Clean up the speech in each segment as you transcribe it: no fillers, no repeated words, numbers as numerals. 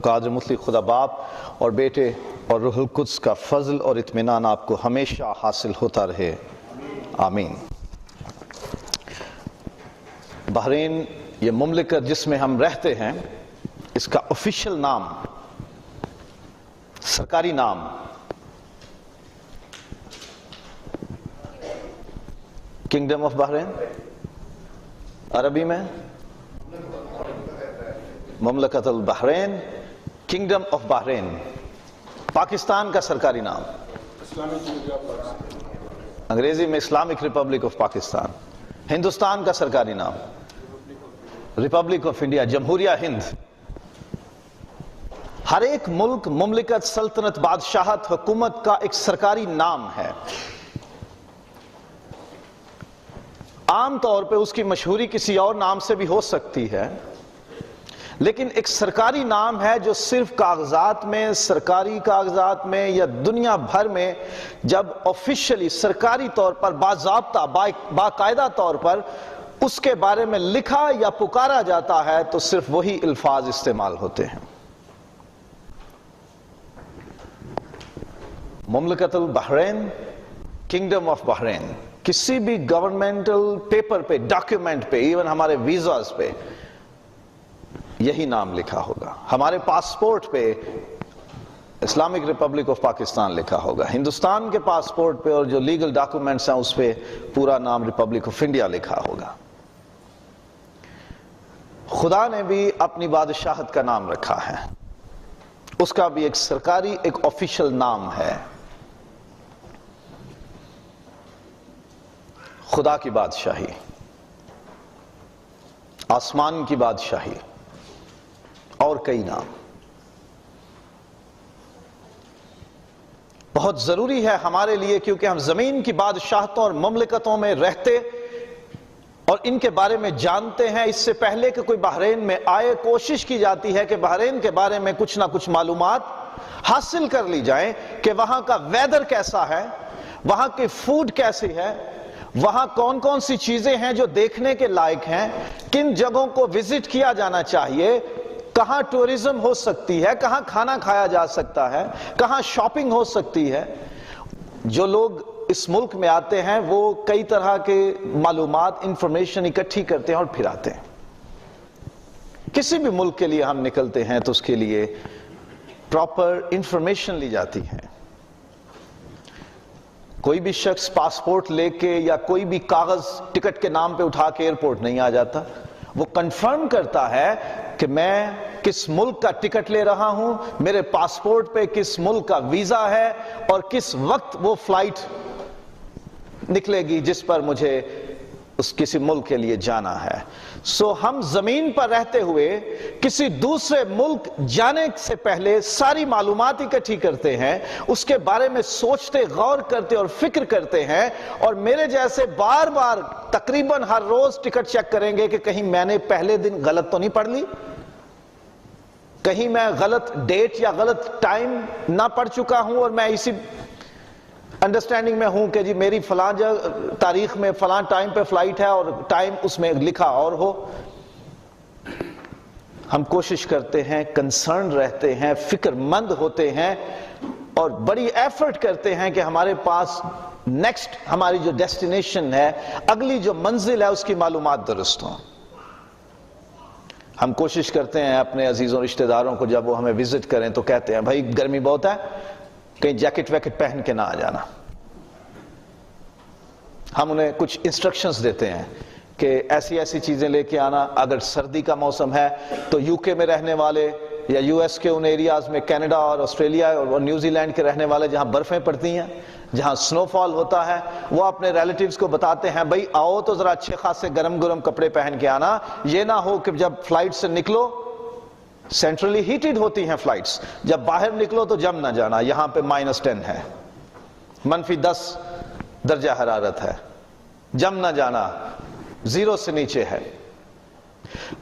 قادر مطلق خدا باپ اور بیٹے اور روح القدس کا فضل اور اطمینان آپ کو ہمیشہ حاصل ہوتا رہے، آمین۔ بحرین یہ مملکت جس میں ہم رہتے ہیں، اس کا آفیشیل نام، سرکاری نام کنگڈم آف بحرین، عربی میں مملکت البحرین، کنگڈم آف بحرین۔ پاکستان کا سرکاری نام انگریزی میں Islamic republic of Pakistan. Hindustan کا سرکاری نام ریپبلک آف انڈیا، جمہوریہ ہند۔ ہر ایک ملک، مملکت، سلطنت، بادشاہت، حکومت کا ایک سرکاری نام ہے۔ عام طور پہ اس کی مشہوری کسی اور نام سے بھی ہو سکتی ہے، لیکن ایک سرکاری نام ہے جو صرف کاغذات میں، سرکاری کاغذات میں یا دنیا بھر میں جب آفیشلی سرکاری طور پر باضابطہ باقاعدہ طور پر اس کے بارے میں لکھا یا پکارا جاتا ہے تو صرف وہی الفاظ استعمال ہوتے ہیں۔ مملکت البحرین، کنگڈم آف بحرین، کسی بھی گورنمنٹل پیپر پہ، ڈاکیومنٹ پہ، ایون ہمارے ویزاز پہ یہی نام لکھا ہوگا۔ ہمارے پاسپورٹ پہ اسلامک ریپبلک آف پاکستان لکھا ہوگا، ہندوستان کے پاسپورٹ پہ اور جو لیگل ڈاکومنٹس ہیں اس پہ پورا نام ریپبلک آف انڈیا لکھا ہوگا۔ خدا نے بھی اپنی بادشاہت کا نام رکھا ہے، اس کا بھی ایک سرکاری، ایک آفیشیل نام ہے، خدا کی بادشاہی، آسمان کی بادشاہی، اور کئی نام۔ بہت ضروری ہے ہمارے لیے، کیونکہ ہم زمین کی بادشاہتوں اور مملکتوں میں رہتے اور ان کے بارے میں جانتے ہیں۔ اس سے پہلے کہ کوئی بحرین میں آئے، کوشش کی جاتی ہے کہ بحرین کے بارے میں کچھ نہ کچھ معلومات حاصل کر لی جائیں کہ وہاں کا ویدر کیسا ہے، وہاں کی فوڈ کیسی ہے، وہاں کون کون سی چیزیں ہیں جو دیکھنے کے لائق ہیں، کن جگہوں کو وزٹ کیا جانا چاہیے، کہاں ٹورزم ہو سکتی ہے، کہاں کھانا کھایا جا سکتا ہے، کہاں شاپنگ ہو سکتی ہے۔ جو لوگ اس ملک میں آتے ہیں وہ کئی طرح کے معلومات، انفارمیشن اکٹھی کرتے ہیں اور پھر آتے ہیں۔ کسی بھی ملک کے لیے ہم نکلتے ہیں تو اس کے لیے پراپر انفارمیشن لی جاتی ہے۔ کوئی بھی شخص پاسپورٹ لے کے یا کوئی بھی کاغذ ٹکٹ کے نام پہ اٹھا کے ایئرپورٹ نہیں آ جاتا، وہ کنفرم کرتا ہے کہ میں کس ملک کا ٹکٹ لے رہا ہوں، میرے پاسپورٹ پہ کس ملک کا ویزا ہے اور کس وقت وہ فلائٹ نکلے گی جس پر مجھے اس کسی ملک کے لیے جانا ہے۔ سو ہم زمین پر رہتے ہوئے کسی دوسرے ملک جانے سے پہلے ساری معلومات اکٹھی کرتے ہیں، اس کے بارے میں سوچتے، غور کرتے اور فکر کرتے ہیں، اور میرے جیسے بار بار تقریباً ہر روز ٹکٹ چیک کریں گے کہ کہیں میں نے پہلے دن غلط تو نہیں پڑھ لی، کہیں میں غلط ڈیٹ یا غلط ٹائم نہ پڑھ چکا ہوں اور میں اسی انڈرسٹینڈنگ میں ہوں کہ جی میری فلاں تاریخ میں فلاں ٹائم پہ فلائٹ ہے اور ٹائم اس میں لکھا اور ہو۔ ہم کوشش کرتے ہیں، کنسرن رہتے ہیں، فکر مند ہوتے ہیں اور بڑی ایفرٹ کرتے ہیں کہ ہمارے پاس نیکسٹ ہماری جو ڈیسٹینیشن ہے، اگلی جو منزل ہے، اس کی معلومات درست ہوں۔ ہم کوشش کرتے ہیں اپنے عزیزوں رشتہ داروں کو جب وہ ہمیں وزٹ کریں تو کہتے ہیں بھائی گرمی بہت ہے، کہیں جیکٹ ویکٹ پہن کے نہ آ جانا۔ ہم انہیں کچھ انسٹرکشنز دیتے ہیں کہ ایسی ایسی چیزیں لے کے آنا۔ اگر سردی کا موسم ہے تو یو کے میں رہنے والے یا یو ایس کے ان ایریاز میں، کینیڈا اور آسٹریلیا اور نیوزی لینڈ کے رہنے والے جہاں برفیں پڑتی ہیں، جہاں سنو فال ہوتا ہے، وہ اپنے ریلیٹیوز کو بتاتے ہیں بھائی آؤ تو ذرا اچھے خاصے گرم گرم کپڑے پہن کے آنا، یہ نہ ہو کہ جب فلائٹ سے نکلو، سینٹرلی ہیٹڈ ہوتی ہیں فلائٹس، جب باہر نکلو تو جم نہ جانا، یہاں پہ -10 ہے، -10 درجہ حرارت ہے، جم نہ جانا، 0 سے نیچے ہے۔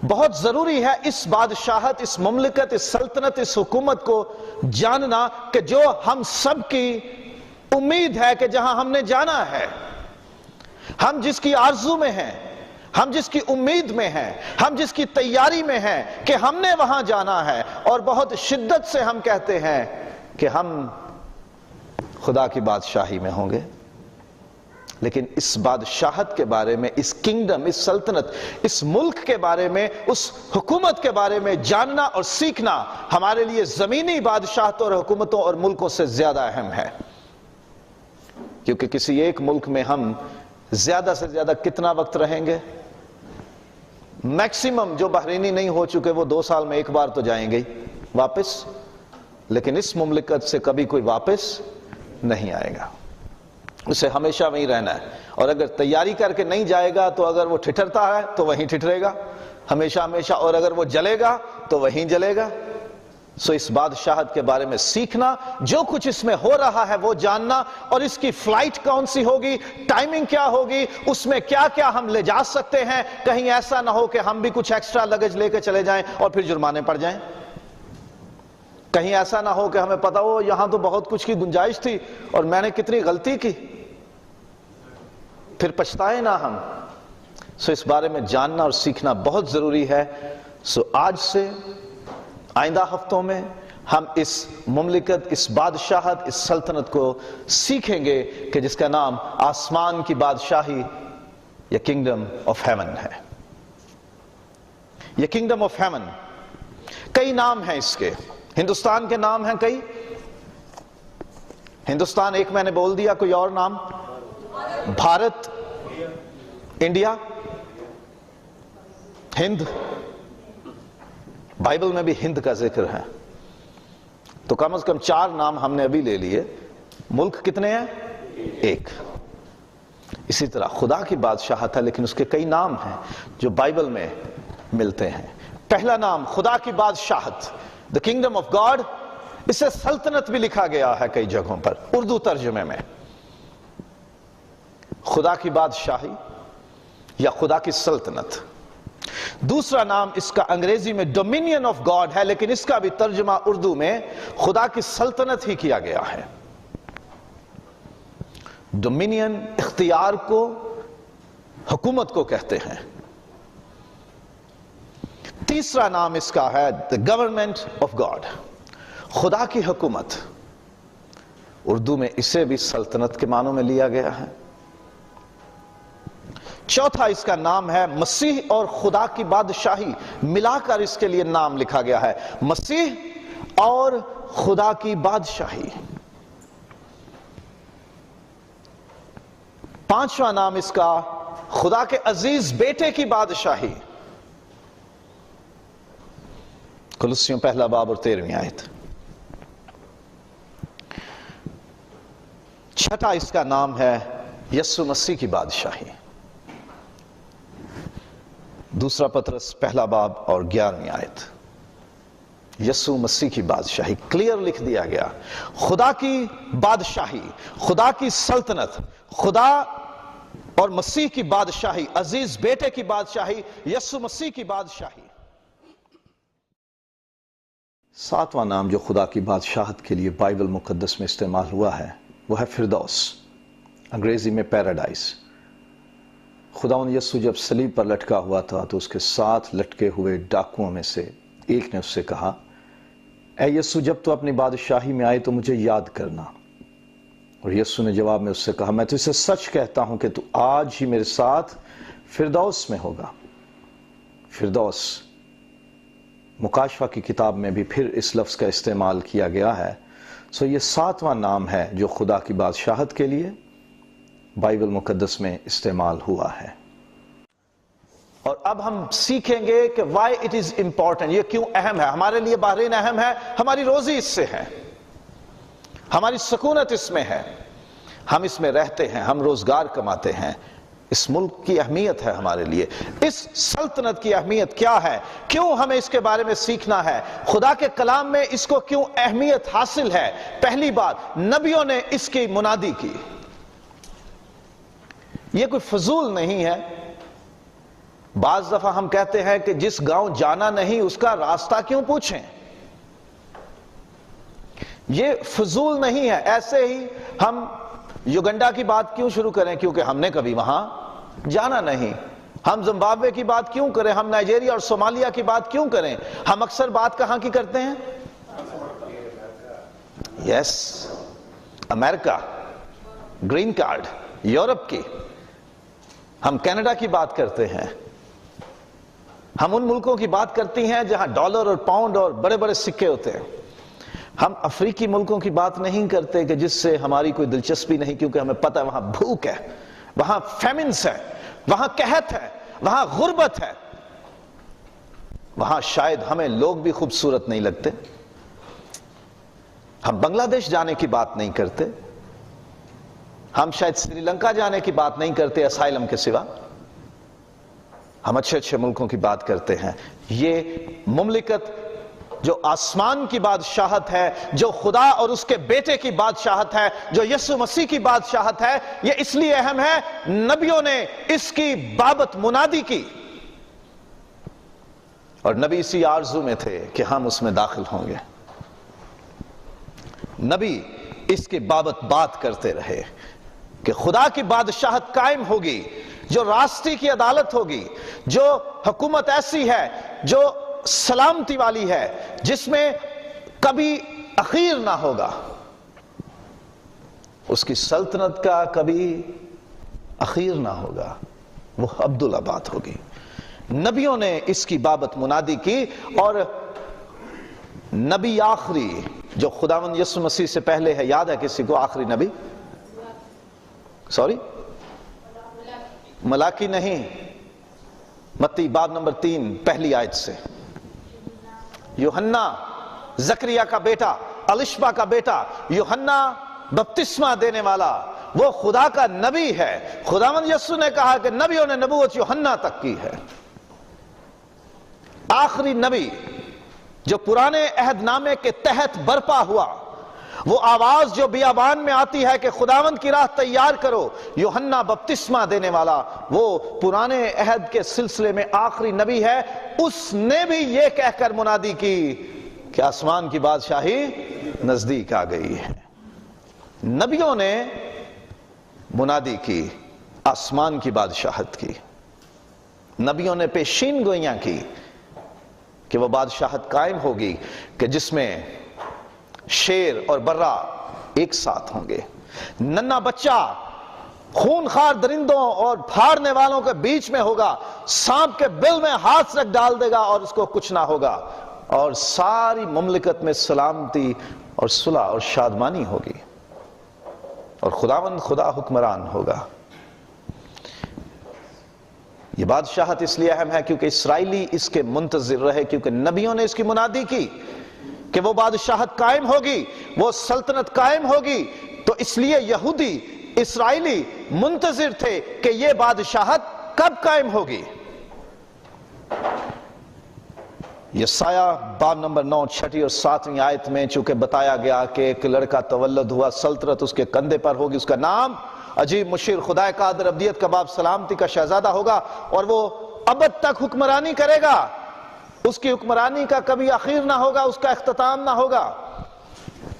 بہت ضروری ہے اس بادشاہت، اس مملکت، اس سلطنت، اس حکومت کو جاننا کہ جو ہم سب کی امید ہے کہ جہاں ہم نے جانا ہے، ہم جس کی آرزو میں ہیں، ہم جس کی امید میں ہیں، ہم جس کی تیاری میں ہیں کہ ہم نے وہاں جانا ہے، اور بہت شدت سے ہم کہتے ہیں کہ ہم خدا کی بادشاہی میں ہوں گے، لیکن اس بادشاہت کے بارے میں، اس کنگڈم، اس سلطنت، اس ملک کے بارے میں، اس حکومت کے بارے میں جاننا اور سیکھنا ہمارے لیے زمینی بادشاہتوں اور حکومتوں اور ملکوں سے زیادہ اہم ہے، کیونکہ کسی ایک ملک میں ہم زیادہ سے زیادہ کتنا وقت رہیں گے؟ میکسیمم جو بحرینی نہیں ہو چکے وہ 2 سال میں ایک بار تو جائیں گے واپس، لیکن اس مملکت سے کبھی کوئی واپس نہیں آئے گا، اسے ہمیشہ وہیں رہنا ہے، اور اگر تیاری کر کے نہیں جائے گا تو اگر وہ ٹھٹرتا ہے تو وہیں ٹھٹرے گا ہمیشہ ہمیشہ، اور اگر وہ جلے گا تو وہیں جلے گا۔ سو اس بادشاہت کے بارے میں سیکھنا، جو کچھ اس میں ہو رہا ہے وہ جاننا، اور اس کی فلائٹ کون سی ہوگی، ٹائمنگ کیا ہوگی، اس میں کیا کیا ہم لے جا سکتے ہیں، کہیں ایسا نہ ہو کہ ہم بھی کچھ ایکسٹرا لگیج لے کے چلے جائیں اور پھر جرمانے پڑ جائیں، کہیں ایسا نہ ہو کہ ہمیں پتا ہو یہاں تو بہت کچھ کی گنجائش تھی اور میں نے کتنی غلطی کی، پھر پچھتائے نہ ہم۔ سو اس بارے میں جاننا اور سیکھنا بہت ضروری ہے۔ سو آج سے آئندہ ہفتوں میں ہم اس مملکت، اس بادشاہت، اس سلطنت کو سیکھیں گے کہ جس کا نام آسمان کی بادشاہی یا کنگڈم آف ہیون ہے۔ یہ کنگڈم آف ہیون، کئی نام ہیں اس کے، ہندوستان کے نام ہیں کئی، ہندوستان ایک میں نے بول دیا، کوئی اور نام؟ بھارت، انڈیا، ہند، بائبل میں بھی ہند کا ذکر ہے، تو کم از کم 4 نام ہم نے ابھی لے لیے۔ ملک کتنے ہیں؟ ایک۔ اسی طرح خدا کی بادشاہت ہے لیکن اس کے کئی نام ہیں جو بائبل میں ملتے ہیں۔ پہلا نام خدا کی بادشاہت، the kingdom of God، اسے سلطنت بھی لکھا گیا ہے کئی جگہوں پر اردو ترجمے میں، خدا کی بادشاہی یا خدا کی سلطنت۔ دوسرا نام اس کا انگریزی میں ڈومینین آف گاڈ ہے، لیکن اس کا بھی ترجمہ اردو میں خدا کی سلطنت ہی کیا گیا ہے۔ ڈومینین اختیار کو، حکومت کو کہتے ہیں۔ تیسرا نام اس کا ہے the government of God، خدا کی حکومت، اردو میں اسے بھی سلطنت کے معنوں میں لیا گیا ہے۔ چوتھا اس کا نام ہے مسیح اور خدا کی بادشاہی، ملا کر اس کے لیے نام لکھا گیا ہے، مسیح اور خدا کی بادشاہی۔ پانچواں نام اس کا خدا کے عزیز بیٹے کی بادشاہی، کولوسیوں 1 باب اور 13 آیت۔ چھٹا اس کا نام ہے یسوع مسیح کی بادشاہی، دوسرا پطرس 1 باب اور 11 آیت۔ یسوع مسیح کی بادشاہی کلیئر لکھ دیا گیا، خدا کی بادشاہی، خدا کی سلطنت، خدا اور مسیح کی بادشاہی، عزیز بیٹے کی بادشاہی، یسوع مسیح کی بادشاہی۔ 7واں نام جو خدا کی بادشاہت کے لیے بائبل مقدس میں استعمال ہوا ہے وہ ہے فردوس، انگریزی میں پیراڈائز۔ خداوند یسوع جب صلیب پر لٹکا ہوا تھا تو اس کے ساتھ لٹکے ہوئے ڈاکوؤں میں سے ایک نے اس سے کہا، اے یسوع جب تو اپنی بادشاہی میں آئے تو مجھے یاد کرنا۔ اور یسوع نے جواب میں اس سے کہا، میں تو اسے سچ کہتا ہوں کہ تو آج ہی میرے ساتھ فردوس میں ہوگا۔ فردوس مکاشفہ کی کتاب میں بھی پھر اس لفظ کا استعمال کیا گیا ہے۔ سو یہ 7واں نام ہے جو خدا کی بادشاہت کے لیے بائبل مقدس میں استعمال ہوا ہے۔ اور اب ہم سیکھیں گے کہ why it is important، یہ کیوں اہم ہے ہمارے لیے۔ بحرین اہم ہے، ہماری روزی اس سے ہے، ہماری سکونت اس میں ہے، ہم اس میں رہتے ہیں، ہم روزگار کماتے ہیں، اس ملک کی اہمیت ہے ہمارے لیے، اس سلطنت کی اہمیت کیا ہے، کیوں ہمیں اس کے بارے میں سیکھنا ہے، خدا کے کلام میں اس کو کیوں اہمیت حاصل ہے۔ پہلی بات، نبیوں نے اس کی منادی کی، یہ کوئی فضول نہیں ہے۔ بعض دفعہ ہم کہتے ہیں کہ جس گاؤں جانا نہیں اس کا راستہ کیوں پوچھیں، یہ فضول نہیں ہے۔ ایسے ہی ہم یوگنڈا کی بات کیوں شروع کریں، کیونکہ ہم نے کبھی وہاں جانا نہیں۔ ہم زمبابوے کی بات کیوں کریں؟ ہم نائجیریا اور صومالیہ کی بات کیوں کریں؟ ہم اکثر بات کہاں کی کرتے ہیں؟ یس، امریکہ، گرین کارڈ، یورپ کی. ہم کینیڈا کی بات کرتے ہیں. ہم ان ملکوں کی بات کرتی ہیں جہاں ڈالر اور پاؤنڈ اور بڑے بڑے سکے ہوتے ہیں. ہم افریقی ملکوں کی بات نہیں کرتے کہ جس سے ہماری کوئی دلچسپی نہیں، کیونکہ ہمیں پتہ ہے وہاں بھوک ہے، وہاں فیمنس ہے، وہاں قحط ہے، وہاں غربت ہے، وہاں شاید ہمیں لوگ بھی خوبصورت نہیں لگتے. ہم بنگلہ دیش جانے کی بات نہیں کرتے. ہم شاید سری لنکا جانے کی بات نہیں کرتے اسائلم کے سوا. ہم اچھے اچھے ملکوں کی بات کرتے ہیں. یہ مملکت جو آسمان کی بادشاہت ہے، جو خدا اور اس کے بیٹے کی بادشاہت ہے، جو یسوع مسیح کی بادشاہت ہے، یہ اس لیے اہم ہے، نبیوں نے اس کی بابت منادی کی، اور نبی اسی آرزو میں تھے کہ ہم اس میں داخل ہوں گے. نبی اس کی بابت بات کرتے رہے کہ خدا کی بادشاہت قائم ہوگی، جو راستی کی عدالت ہوگی، جو حکومت ایسی ہے جو سلامتی والی ہے، جس میں کبھی اخیر نہ ہوگا. اس کی سلطنت کا کبھی اخیر نہ ہوگا، وہ عبدالآباد ہوگی. نبیوں نے اس کی بابت منادی کی، اور نبی آخری جو خداوند یسوع مسیح سے پہلے ہے، یاد ہے کسی کو آخری نبی؟ سوری، ملاکی نہیں، متی باب نمبر 3 پہلی آیت سے. یوحنا، زکریا کا بیٹا، الشبا کا بیٹا، یوحنا بپتسمہ دینے والا، وہ خدا کا نبی ہے. خداوند یسوع نے کہا کہ نبیوں نے نبوت یوحنا تک کی ہے. آخری نبی جو پرانے عہد نامے کے تحت برپا ہوا، وہ آواز جو بیابان میں آتی ہے کہ خداوند کی راہ تیار کرو، یوحنا بپتسمہ دینے والا، وہ پرانے عہد کے سلسلے میں آخری نبی ہے. اس نے بھی یہ کہہ کر منادی کی کہ آسمان کی بادشاہی نزدیک آ گئی ہے. نبیوں نے منادی کی آسمان کی بادشاہت کی. نبیوں نے پیشین گوئیاں کی کہ وہ بادشاہت قائم ہوگی کہ جس میں شیر اور برہ ایک ساتھ ہوں گے. ننھا بچہ خونخوار درندوں اور پھاڑنے والوں کے بیچ میں ہوگا، سانپ کے بل میں ہاتھ رکھ ڈال دے گا اور اس کو کچھ نہ ہوگا، اور ساری مملکت میں سلامتی اور صلح اور شادمانی ہوگی، اور خداوند خدا حکمران ہوگا. یہ بادشاہت اس لیے اہم ہے کیونکہ اسرائیلی اس کے منتظر رہے، کیونکہ نبیوں نے اس کی منادی کی کہ وہ بادشاہت قائم ہوگی، وہ سلطنت قائم ہوگی. تو اس لیے یہودی، اسرائیلی منتظر تھے کہ یہ بادشاہت کب قائم ہوگی. یسایہ باب نمبر 9 6 اور 7 آیت میں چونکہ بتایا گیا کہ ایک لڑکا تولد ہوا، سلطنت اس کے کندھے پر ہوگی، اس کا نام عجیب، مشیر، خدا قادر، ابدیت کا باپ، سلامتی کا شہزادہ ہوگا، اور وہ ابد تک حکمرانی کرے گا. اس کی حکمرانی کا کبھی اخیر نہ ہوگا، اس کا اختتام نہ ہوگا.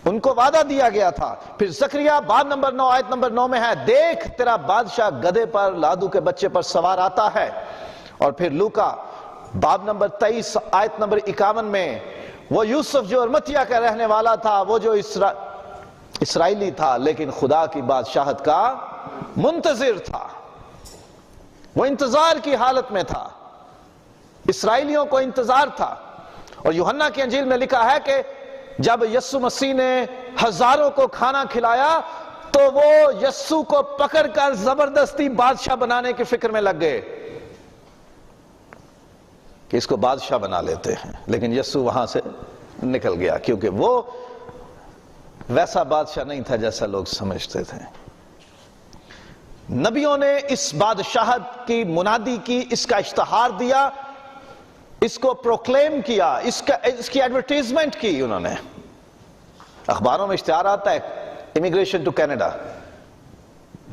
ان کو وعدہ دیا گیا تھا. پھر زکریا باب نمبر 9 آیت نمبر 9 میں ہے، دیکھ تیرا بادشاہ گدھے پر، لادو کے بچے پر سوار آتا ہے. اور پھر لوکا باب نمبر 23 آیت نمبر 51 میں، وہ یوسف جو ارمتیا کا رہنے والا تھا، وہ جو اسرائیلی تھا لیکن خدا کی بادشاہت کا منتظر تھا، وہ انتظار کی حالت میں تھا. اسرائیلیوں کو انتظار تھا. اور یوحنا کی انجیل میں لکھا ہے کہ جب یسوع مسیح نے ہزاروں کو کھانا کھلایا تو وہ یسوع کو پکڑ کر زبردستی بادشاہ بنانے کی فکر میں لگ گئے کہ اس کو بادشاہ بنا لیتے ہیں. لیکن یسوع وہاں سے نکل گیا کیونکہ وہ ویسا بادشاہ نہیں تھا جیسا لوگ سمجھتے تھے. نبیوں نے اس بادشاہت کی منادی کی، اس کا اشتہار دیا، اس کو پروکلیم کیا، اس کی ایڈورٹیزمنٹ کی. انہوں نے اخباروں میں اشتہار آتا ہے، immigration to Canada,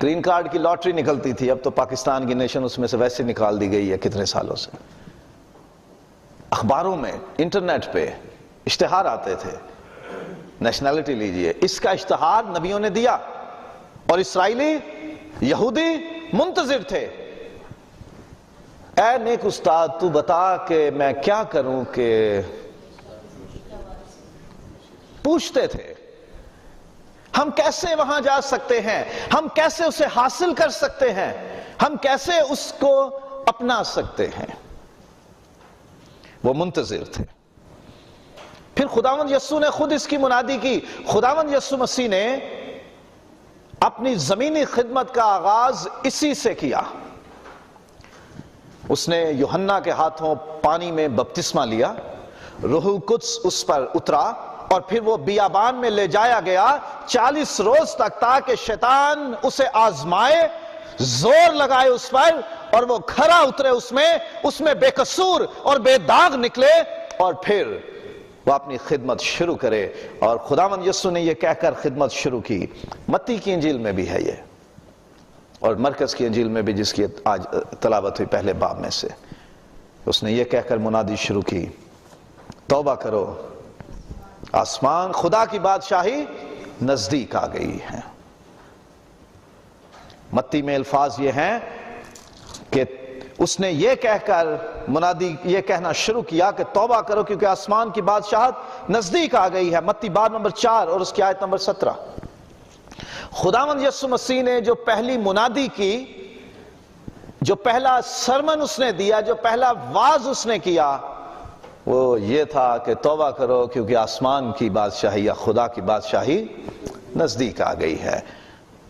green card کی لاٹری نکلتی تھی، اب تو پاکستان کی نیشن اس میں سے ویسے نکال دی گئی ہے کتنے سالوں سے. اخباروں میں، انٹرنیٹ پہ اشتہار آتے تھے، نیشنلٹی لیجئے. اس کا اشتہار نبیوں نے دیا اور اسرائیلی، یہودی منتظر تھے. اے نیک استاد تو بتا کہ میں کیا کروں کہ پوچھتے تھے ہم کیسے وہاں جا سکتے ہیں، ہم کیسے اسے حاصل کر سکتے ہیں، ہم کیسے اس کو اپنا سکتے ہیں۔ وہ منتظر تھے۔ پھر خداوند یسوع نے خود اس کی منادی کی۔ خداوند یسوع مسیح نے اپنی زمینی خدمت کا آغاز اسی سے کیا۔ اس نے یوحنا کے ہاتھوں پانی میں بپتسمہ لیا، روح القدس اس پر اترا اور پھر وہ بیابان میں لے جایا گیا 40 روز تک، تاکہ شیطان اسے آزمائے، زور لگائے اس پر، اور وہ کھرا اترے اس میں بے قصور اور بے داغ نکلے، اور پھر وہ اپنی خدمت شروع کرے۔ اور خداوند یسوع نے یہ کہہ کر خدمت شروع کی۔ متی کی انجیل میں بھی ہے یہ، اور مرکز کی انجیل میں بھی، جس کی آج تلاوت ہوئی پہلے باب میں سے، اس نے یہ کہہ کر منادی شروع کی، توبہ کرو، آسمان خدا کی بادشاہی نزدیک آ گئی ہے۔ متی میں الفاظ یہ ہیں کہ اس نے یہ کہہ کر منادی یہ کہنا شروع کیا کہ توبہ کرو کیونکہ آسمان کی بادشاہت نزدیک آ گئی ہے۔ متی باب نمبر 4 اور اس کی آیت نمبر 17۔ خداوند یسوع مسیح نے جو پہلی منادی کی، جو پہلا سرمن اس نے دیا، جو پہلا واعظ اس نے کیا، وہ یہ تھا کہ توبہ کرو کیونکہ آسمان کی بادشاہی یا خدا کی بادشاہی نزدیک آ گئی ہے۔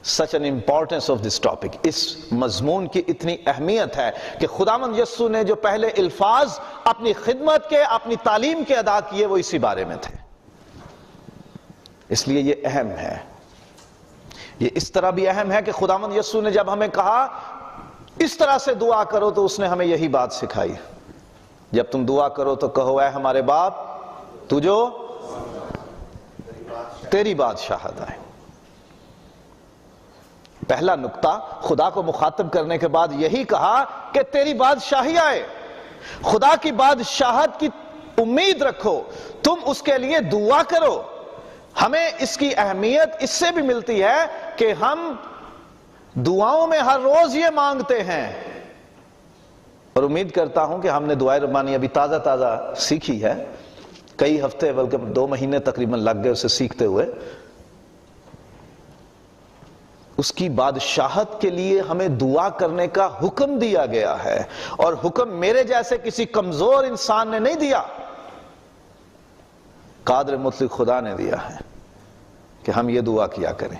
such an importance of this topic، اس مضمون کی اتنی اہمیت ہے کہ خداوند یسوع نے جو پہلے الفاظ اپنی خدمت کے، اپنی تعلیم کے ادا کیے، وہ اسی بارے میں تھے۔ اس لیے یہ اہم ہے۔ یہ اس طرح بھی اہم ہے کہ خداوند یسوع نے جب ہمیں کہا اس طرح سے دعا کرو، تو اس نے ہمیں یہی بات سکھائی، جب تم دعا کرو تو کہو اے ہمارے باپ تو جو تیری بادشاہت آئے۔ پہلا نقطہ خدا کو مخاطب کرنے کے بعد یہی کہا کہ تیری بادشاہی آئے، خدا کی بادشاہت کی امید رکھو، تم اس کے لیے دعا کرو۔ ہمیں اس کی اہمیت اس سے بھی ملتی ہے کہ ہم دعاؤں میں ہر روز یہ مانگتے ہیں، اور امید کرتا ہوں کہ ہم نے دعائے ربانی ابھی تازہ سیکھی ہے، کئی ہفتے بلکہ 2 مہینے تقریباً لگ گئے اسے سیکھتے ہوئے۔ اس کی بادشاہت کے لیے ہمیں دعا کرنے کا حکم دیا گیا ہے، اور حکم میرے جیسے کسی کمزور انسان نے نہیں دیا، قادر مطلق خدا نے دیا ہے کہ ہم یہ دعا کیا کریں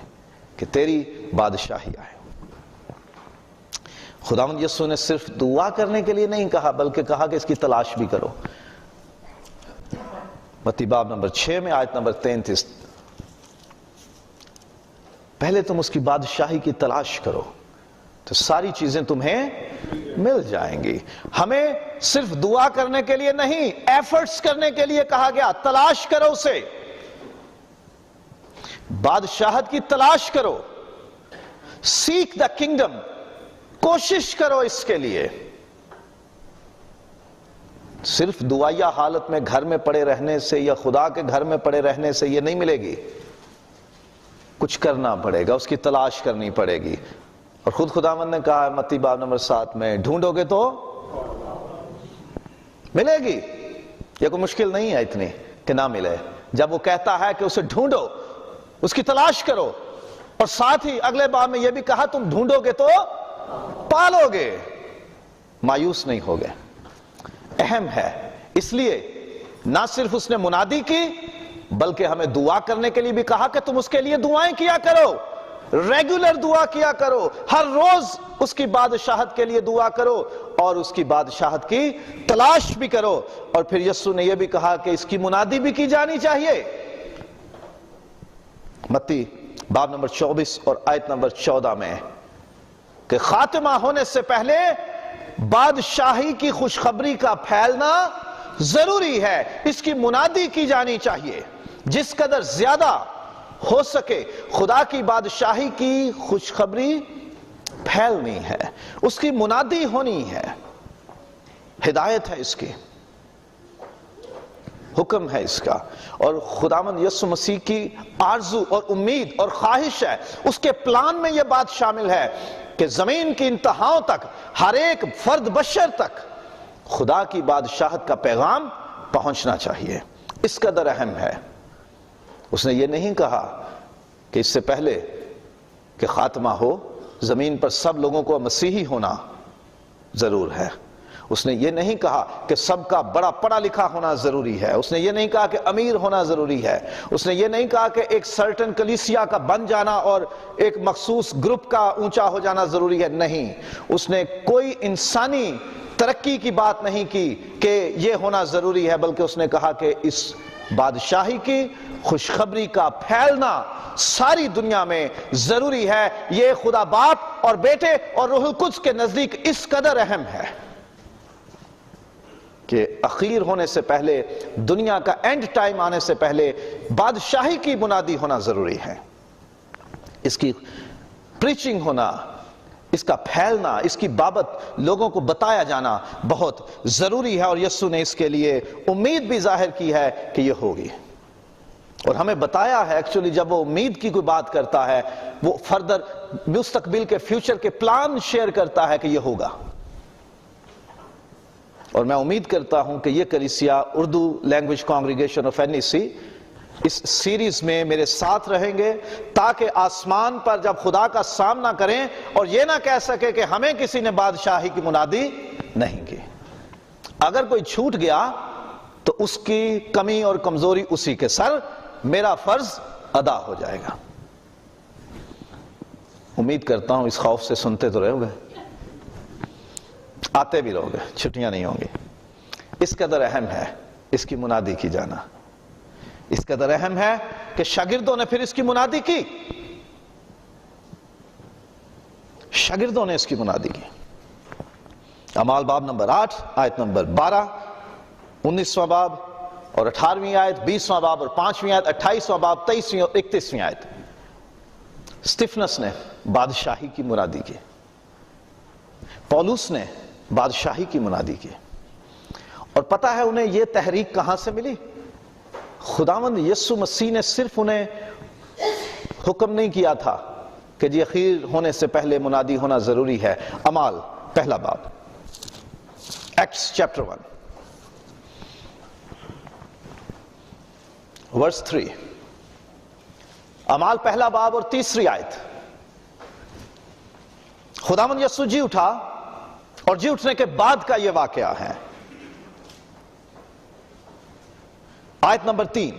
کہ تیری بادشاہی آئے۔ خداوند یسوع نے صرف دعا کرنے کے لیے نہیں کہا، بلکہ کہا کہ اس کی تلاش بھی کرو۔ متی باب نمبر 6 میں آیت نمبر 33، پہلے تم اس کی بادشاہی کی تلاش کرو تو ساری چیزیں تمہیں مل جائیں گی۔ ہمیں صرف دعا کرنے کے لیے نہیں، ایفرٹس کرنے کے لیے کہا گیا، تلاش کرو اسے، بادشاہت کی تلاش کرو، سیک دا کنگڈم، کوشش کرو اس کے لیے۔ صرف دعائیا حالت میں گھر میں پڑے رہنے سے یا خدا کے گھر میں پڑے رہنے سے یہ نہیں ملے گی، کچھ کرنا پڑے گا، اس کی تلاش کرنی پڑے گی۔ اور خود خداوند نے کہا ہے متی باب نمبر 7 میں، ڈھونڈو گے تو ملے گی۔ یہ کوئی مشکل نہیں ہے اتنی کہ نہ ملے۔ جب وہ کہتا ہے کہ اسے ڈھونڈو، اس کی تلاش کرو، اور ساتھ ہی اگلے باب میں یہ بھی کہا تم ڈھونڈو گے تو پالو گے، مایوس نہیں ہوگے۔ اہم ہے، اس لیے نہ صرف اس نے منادی کی بلکہ ہمیں دعا کرنے کے لیے بھی کہا کہ تم اس کے لیے دعائیں کیا کرو، ریگولر دعا کیا کرو، ہر روز اس کی بادشاہت کے لیے دعا کرو اور اس کی بادشاہت کی تلاش بھی کرو۔ اور پھر یسوع نے یہ بھی کہا کہ اس کی منادی بھی کی جانی چاہیے۔ متی باب نمبر 24 اور آیت نمبر 14 میں کہ خاتمہ ہونے سے پہلے بادشاہی کی خوشخبری کا پھیلنا ضروری ہے، اس کی منادی کی جانی چاہیے۔ جس قدر زیادہ ہو سکے خدا کی بادشاہی کی خوشخبری پھیلنی ہے، اس کی منادی ہونی ہے، ہدایت ہے اس کی۔ حکم ہے اس کا، اور خداوند یسوع مسیح کی آرزو اور امید اور خواہش ہے، اس کے پلان میں یہ بات شامل ہے کہ زمین کی انتہاؤں تک، ہر ایک فرد بشر تک خدا کی بادشاہت کا پیغام پہنچنا چاہیے۔ اس قدر اہم ہے۔ اس نے یہ نہیں کہا کہ اس سے پہلے کہ خاتمہ ہو زمین پر سب لوگوں کو مسیحی ہونا ضرور ہے۔ اس نے یہ نہیں کہا کہ سب کا بڑا پڑھا لکھا ہونا ضروری ہے۔ اس نے یہ نہیں کہا کہ امیر ہونا ضروری ہے۔ اس نے یہ نہیں کہا کہ ایک سرٹن کلیسیا کا بن جانا اور ایک مخصوص گروپ کا اونچا ہو جانا ضروری ہے، نہیں۔ اس نے کوئی انسانی ترقی کی بات نہیں کی کہ یہ ہونا ضروری ہے، بلکہ اس نے کہا کہ اس بادشاہی کی خوشخبری کا پھیلنا ساری دنیا میں ضروری ہے۔ یہ خدا باپ اور بیٹے اور روح القدس کے نزدیک اس قدر اہم ہے کہ اخیر ہونے سے پہلے، دنیا کا اینڈ ٹائم آنے سے پہلے بادشاہی کی منادی ہونا ضروری ہے۔ اس کی پریچنگ ہونا، اس کا پھیلنا، اس کی بابت لوگوں کو بتایا جانا بہت ضروری ہے، اور یسوع نے اس کے لیے امید بھی ظاہر کی ہے کہ یہ ہوگی، اور ہمیں بتایا ہے۔ ایکچولی جب وہ امید کی کوئی بات کرتا ہے، وہ فردر مستقبل کے فیوچر کے پلان شیئر کرتا ہے کہ یہ ہوگا، اور میں امید کرتا ہوں کہ یہ کلیسیا Urdu language congregation of NEC اس سیریز میں میرے ساتھ رہیں گے، تاکہ آسمان پر جب خدا کا سامنا کریں اور یہ نہ کہہ سکے کہ ہمیں کسی نے بادشاہی کی منادی نہیں کی۔ اگر کوئی چھوٹ گیا تو اس کی کمی اور کمزوری اسی کے سر، میرا فرض ادا ہو جائے گا۔ امید کرتا ہوں اس خوف سے سنتے تو رہو گے، آتے بھی رہو گے، چھٹیاں نہیں ہوں گی۔ اس قدر اہم ہے اس کی منادی کی جانا، اس قدر اہم ہے کہ شاگردوں نے پھر اس کی منادی کی، شاگردوں نے اس کی منادی کی۔ اعمال باب نمبر 8 آیت نمبر 12، 19واں باب اور 18ویں آیت، 20واں باب اور 5ویں آیت، 28واں باب، 23ویں اور 31ویں آیت۔ اسٹیفنس نے بادشاہی کی منادی کی، پولس نے بادشاہی کی منادی کی، اور پتہ ہے انہیں یہ تحریک کہاں سے ملی؟ خداوند یسوع مسیح نے صرف انہیں حکم نہیں کیا تھا کہ جی اخیر ہونے سے پہلے منادی ہونا ضروری ہے۔ اعمال پہلا باب، ایکٹس چیپٹر 1 ورس 3، اعمال پہلا باب اور 3 آیت۔ خداوند یسوع جی اٹھا، اور جی اٹھنے کے بعد کا یہ واقعہ ہے۔ آیت نمبر 3،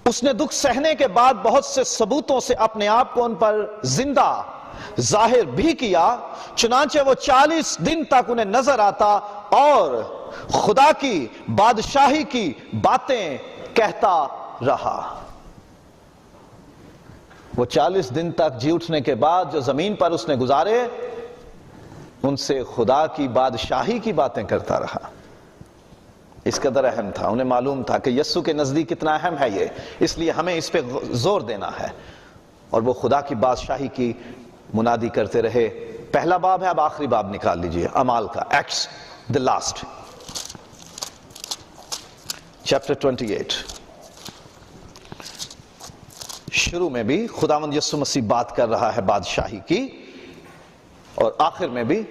اس نے دکھ سہنے کے بعد بہت سے ثبوتوں سے اپنے آپ کو ان پر زندہ ظاہر بھی کیا، چنانچہ وہ 40 دن تک انہیں نظر آتا اور خدا کی بادشاہی کی باتیں کہتا رہا۔ وہ 40 دن تک جی اٹھنے کے بعد جو زمین پر اس نے گزارے، ان سے خدا کی بادشاہی کی باتیں کرتا رہا۔ اس قدر اہم تھا، انہیں معلوم تھا کہ یسوع کے نزدیک کتنا اہم ہے یہ، اس لیے ہمیں اس پہ زور دینا ہے، اور وہ خدا کی بادشاہی کی منادی کرتے رہے۔ پہلا باب ہے، اب آخری باب نکال لیجئے اعمال کا، ایکٹس دی لاسٹ چیپٹر 28۔ شروع میں بھی خداوند یسوع مسیح بات کر رہا ہے بادشاہی کی، اور آخر میں بھی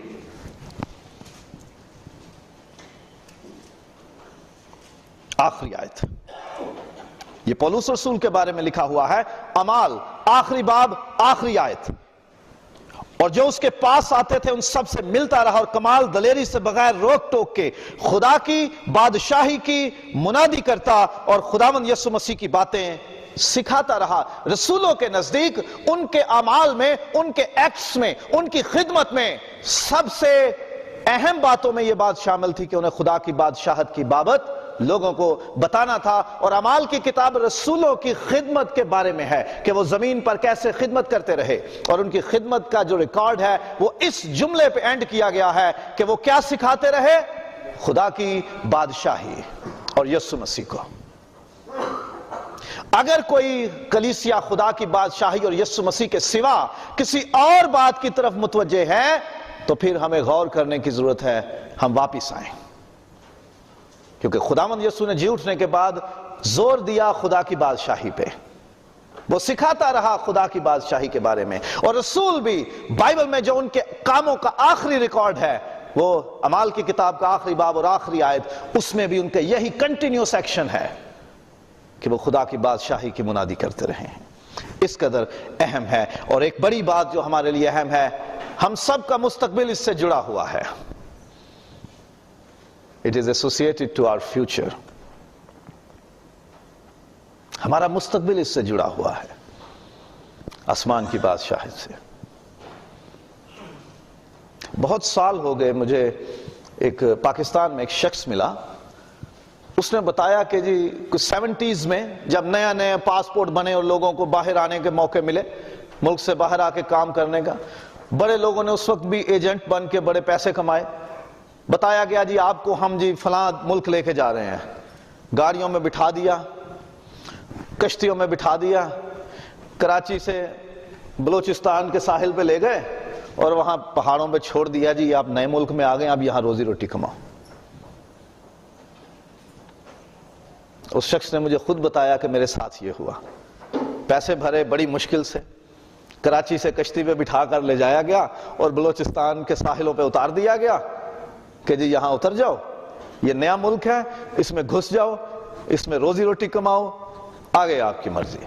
آخری آیت۔ یہ پولس رسول کے بارے میں لکھا ہوا ہے، اعمال آخری باب آخری آیت۔ اور جو اس کے پاس آتے تھے ان سب سے ملتا رہا، اور کمال دلیری سے بغیر روک ٹوک کے خدا کی بادشاہی کی منادی کرتا اور خداوند یسوع مسیح کی باتیں سکھاتا رہا۔ رسولوں کے نزدیک ان کے اعمال میں، ان کے ایکٹس میں، ان کی خدمت میں سب سے اہم باتوں میں یہ بات شامل تھی کہ انہیں خدا کی بادشاہت کی بابت لوگوں کو بتانا تھا۔ اور اعمال کی کتاب رسولوں کی خدمت کے بارے میں ہے کہ وہ زمین پر کیسے خدمت کرتے رہے، اور ان کی خدمت کا جو ریکارڈ ہے وہ اس جملے پہ اینڈ کیا گیا ہے کہ وہ کیا سکھاتے رہے؟ خدا کی بادشاہی اور یسوع مسیح کو۔ اگر کوئی کلیسیا خدا کی بادشاہی اور یسوع مسیح کے سوا کسی اور بات کی طرف متوجہ ہے تو پھر ہمیں غور کرنے کی ضرورت ہے، ہم واپس آئیں۔ کیونکہ خداوند یسوع نے جی اٹھنے کے بعد زور دیا خدا کی بادشاہی پہ، وہ سکھاتا رہا خدا کی بادشاہی کے بارے میں، اور رسول بھی بائبل میں جو ان کے کاموں کا آخری ریکارڈ ہے وہ اعمال کی کتاب کا آخری باب اور آخری آیت، اس میں بھی ان کا یہی کنٹینیوس ایکشن ہے کہ وہ خدا کی بادشاہی کی منادی کرتے رہے ہیں۔ اس قدر اہم ہے۔ اور ایک بڑی بات جو ہمارے لیے اہم ہے، ہم سب کا مستقبل اس سے جڑا ہوا ہے۔ It is associated to our future۔ ہمارا مستقبل اس سے جڑا ہوا ہے، آسمان کی بادشاہت سے۔ بہت سال ہو گئے مجھے ایک پاکستان میں ایک شخص ملا، اس نے بتایا کہ جی کچھ 70s میں جب نیا نیا پاسپورٹ بنے اور لوگوں کو باہر آنے کے موقع ملے، ملک سے باہر آ کے کام کرنے کا، بڑے لوگوں نے اس وقت بھی ایجنٹ بن کے بڑے پیسے کمائے۔ بتایا گیا جی آپ کو ہم جی فلاں ملک لے کے جا رہے ہیں، گاڑیوں میں بٹھا دیا، کشتیوں میں بٹھا دیا، کراچی سے بلوچستان کے ساحل پہ لے گئے اور وہاں پہاڑوں پہ چھوڑ دیا، جی آپ نئے ملک میں آ گئے، آپ یہاں روزی روٹی کماؤ۔ اس شخص نے مجھے خود بتایا کہ میرے ساتھ یہ ہوا، پیسے بھرے بڑی مشکل سے، کراچی سے کشتی پہ بٹھا کر لے جایا گیا اور بلوچستان کے ساحلوں پہ اتار دیا گیا کہ جی یہاں اتر جاؤ، یہ نیا ملک ہے، اس میں گھس جاؤ، اس میں روزی روٹی کماؤ، آگے آپ کی مرضی۔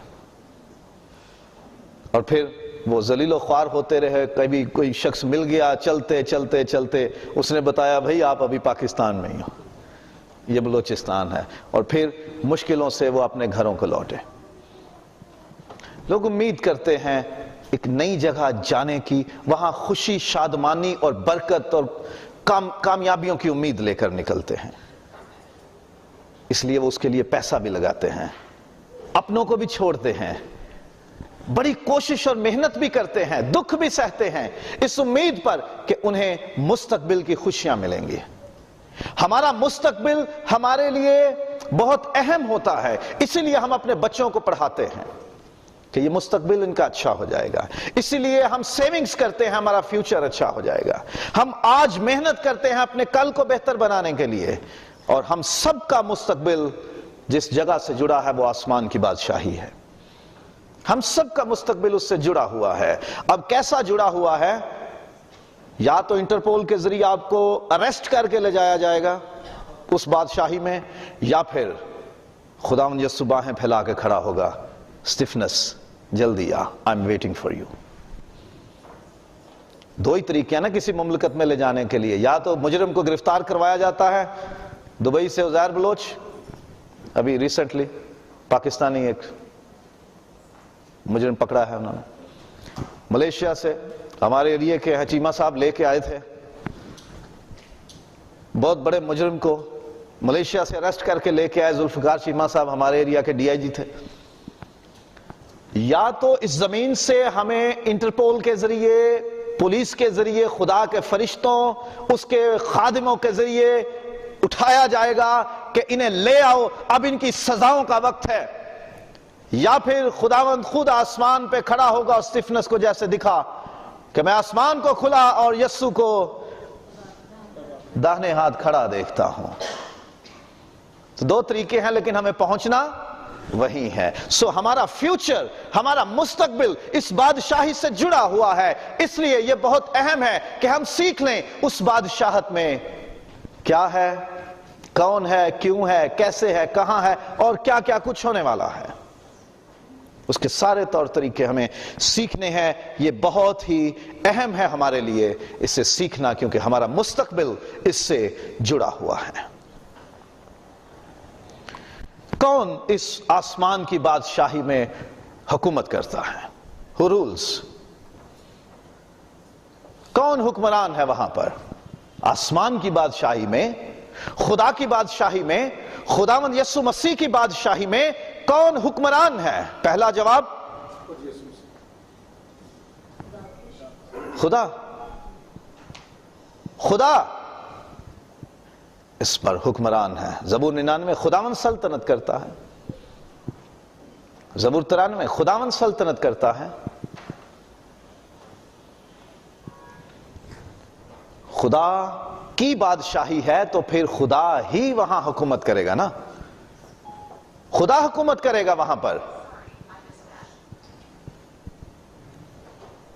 اور پھر وہ ذلیل و خوار ہوتے رہے۔ کبھی کوئی شخص مل گیا چلتے چلتے چلتے، اس نے بتایا بھائی آپ ابھی پاکستان میں ہی ہو، یہ بلوچستان ہے، اور پھر مشکلوں سے وہ اپنے گھروں کو لوٹے۔ لوگ امید کرتے ہیں ایک نئی جگہ جانے کی، وہاں خوشی، شادمانی اور برکت اور کامیابیوں کی امید لے کر نکلتے ہیں، اس لیے وہ اس کے لیے پیسہ بھی لگاتے ہیں، اپنوں کو بھی چھوڑتے ہیں، بڑی کوشش اور محنت بھی کرتے ہیں، دکھ بھی سہتے ہیں، اس امید پر کہ انہیں مستقبل کی خوشیاں ملیں گی۔ ہمارا مستقبل ہمارے لیے بہت اہم ہوتا ہے، اسی لیے ہم اپنے بچوں کو پڑھاتے ہیں کہ یہ مستقبل ان کا اچھا ہو جائے گا، اسی لیے ہم سیونگز کرتے ہیں، ہمارا فیوچر اچھا ہو جائے گا، ہم آج محنت کرتے ہیں اپنے کل کو بہتر بنانے کے لیے، اور ہم سب کا مستقبل جس جگہ سے جڑا ہے وہ آسمان کی بادشاہی ہے۔ ہم سب کا مستقبل اس سے جڑا ہوا ہے۔ اب کیسا جڑا ہوا ہے؟ یا تو انٹرپول کے ذریعے آپ کو اریسٹ کر کے لے جایا جائے گا اس بادشاہی میں، یا پھر خداوند یسوع باہیں پھیلا کے کھڑا ہوگا، اسٹیفنس جلدی آ، I am waiting for you. دو ہی طریقے ہیں نا کسی مملکت میں لے جانے کے لیے، یا تو مجرم کو گرفتار کروایا جاتا ہے، دبئی سے عزیر بلوچ، ابھی ریسنٹلی پاکستانی ایک مجرم پکڑا ہے انہوں نے، ملیشیا سے ہمارے ایریے کے حچیمہ صاحب لے کے آئے تھے، بہت بڑے مجرم کو ملیشیا سے اریسٹ کر کے لے کے آئے، ذوالفقار چیمہ صاحب ہمارے ایریا کے ڈی آئی جی تھے۔ یا تو اس زمین سے ہمیں انٹرپول کے ذریعے، پولیس کے ذریعے، خدا کے فرشتوں، اس کے خادموں کے ذریعے اٹھایا جائے گا کہ انہیں لے آؤ، اب ان کی سزاؤں کا وقت ہے، یا پھر خداوند خود آسمان پہ کھڑا ہوگا، اسٹیفنس کو جیسے دکھا کہ میں آسمان کو کھلا اور یسوع کو داہنے ہاتھ کھڑا دیکھتا ہوں۔ تو دو طریقے ہیں، لیکن ہمیں پہنچنا وہی ہے۔ سو ہمارا فیوچر، ہمارا مستقبل اس بادشاہی سے جڑا ہوا ہے، اس لیے یہ بہت اہم ہے کہ ہم سیکھ لیں اس بادشاہت میں کیا ہے، کون ہے، کیوں ہے، کیسے ہے، کہاں ہے، اور کیا کیا کچھ ہونے والا ہے۔ اس کے سارے طور طریقے ہمیں سیکھنے ہیں، یہ بہت ہی اہم ہے ہمارے لیے اسے سیکھنا، کیونکہ ہمارا مستقبل اس سے جڑا ہوا ہے۔ کون اس آسمان کی بادشاہی میں حکومت کرتا ہے؟ Who rules؟ کون حکمران ہے وہاں پر؟ آسمان کی بادشاہی میں، خدا کی بادشاہی میں، خداوند یسوع مسیح کی بادشاہی میں کون حکمران ہے؟ پہلا جواب خدا۔ خدا اس پر حکمران ہے۔ زبور 99 خداوند سلطنت کرتا ہے، زبور 93 خداوند سلطنت کرتا ہے۔ خدا کی بادشاہی ہے تو پھر خدا ہی وہاں حکومت کرے گا نا، خدا حکومت کرے گا وہاں پر۔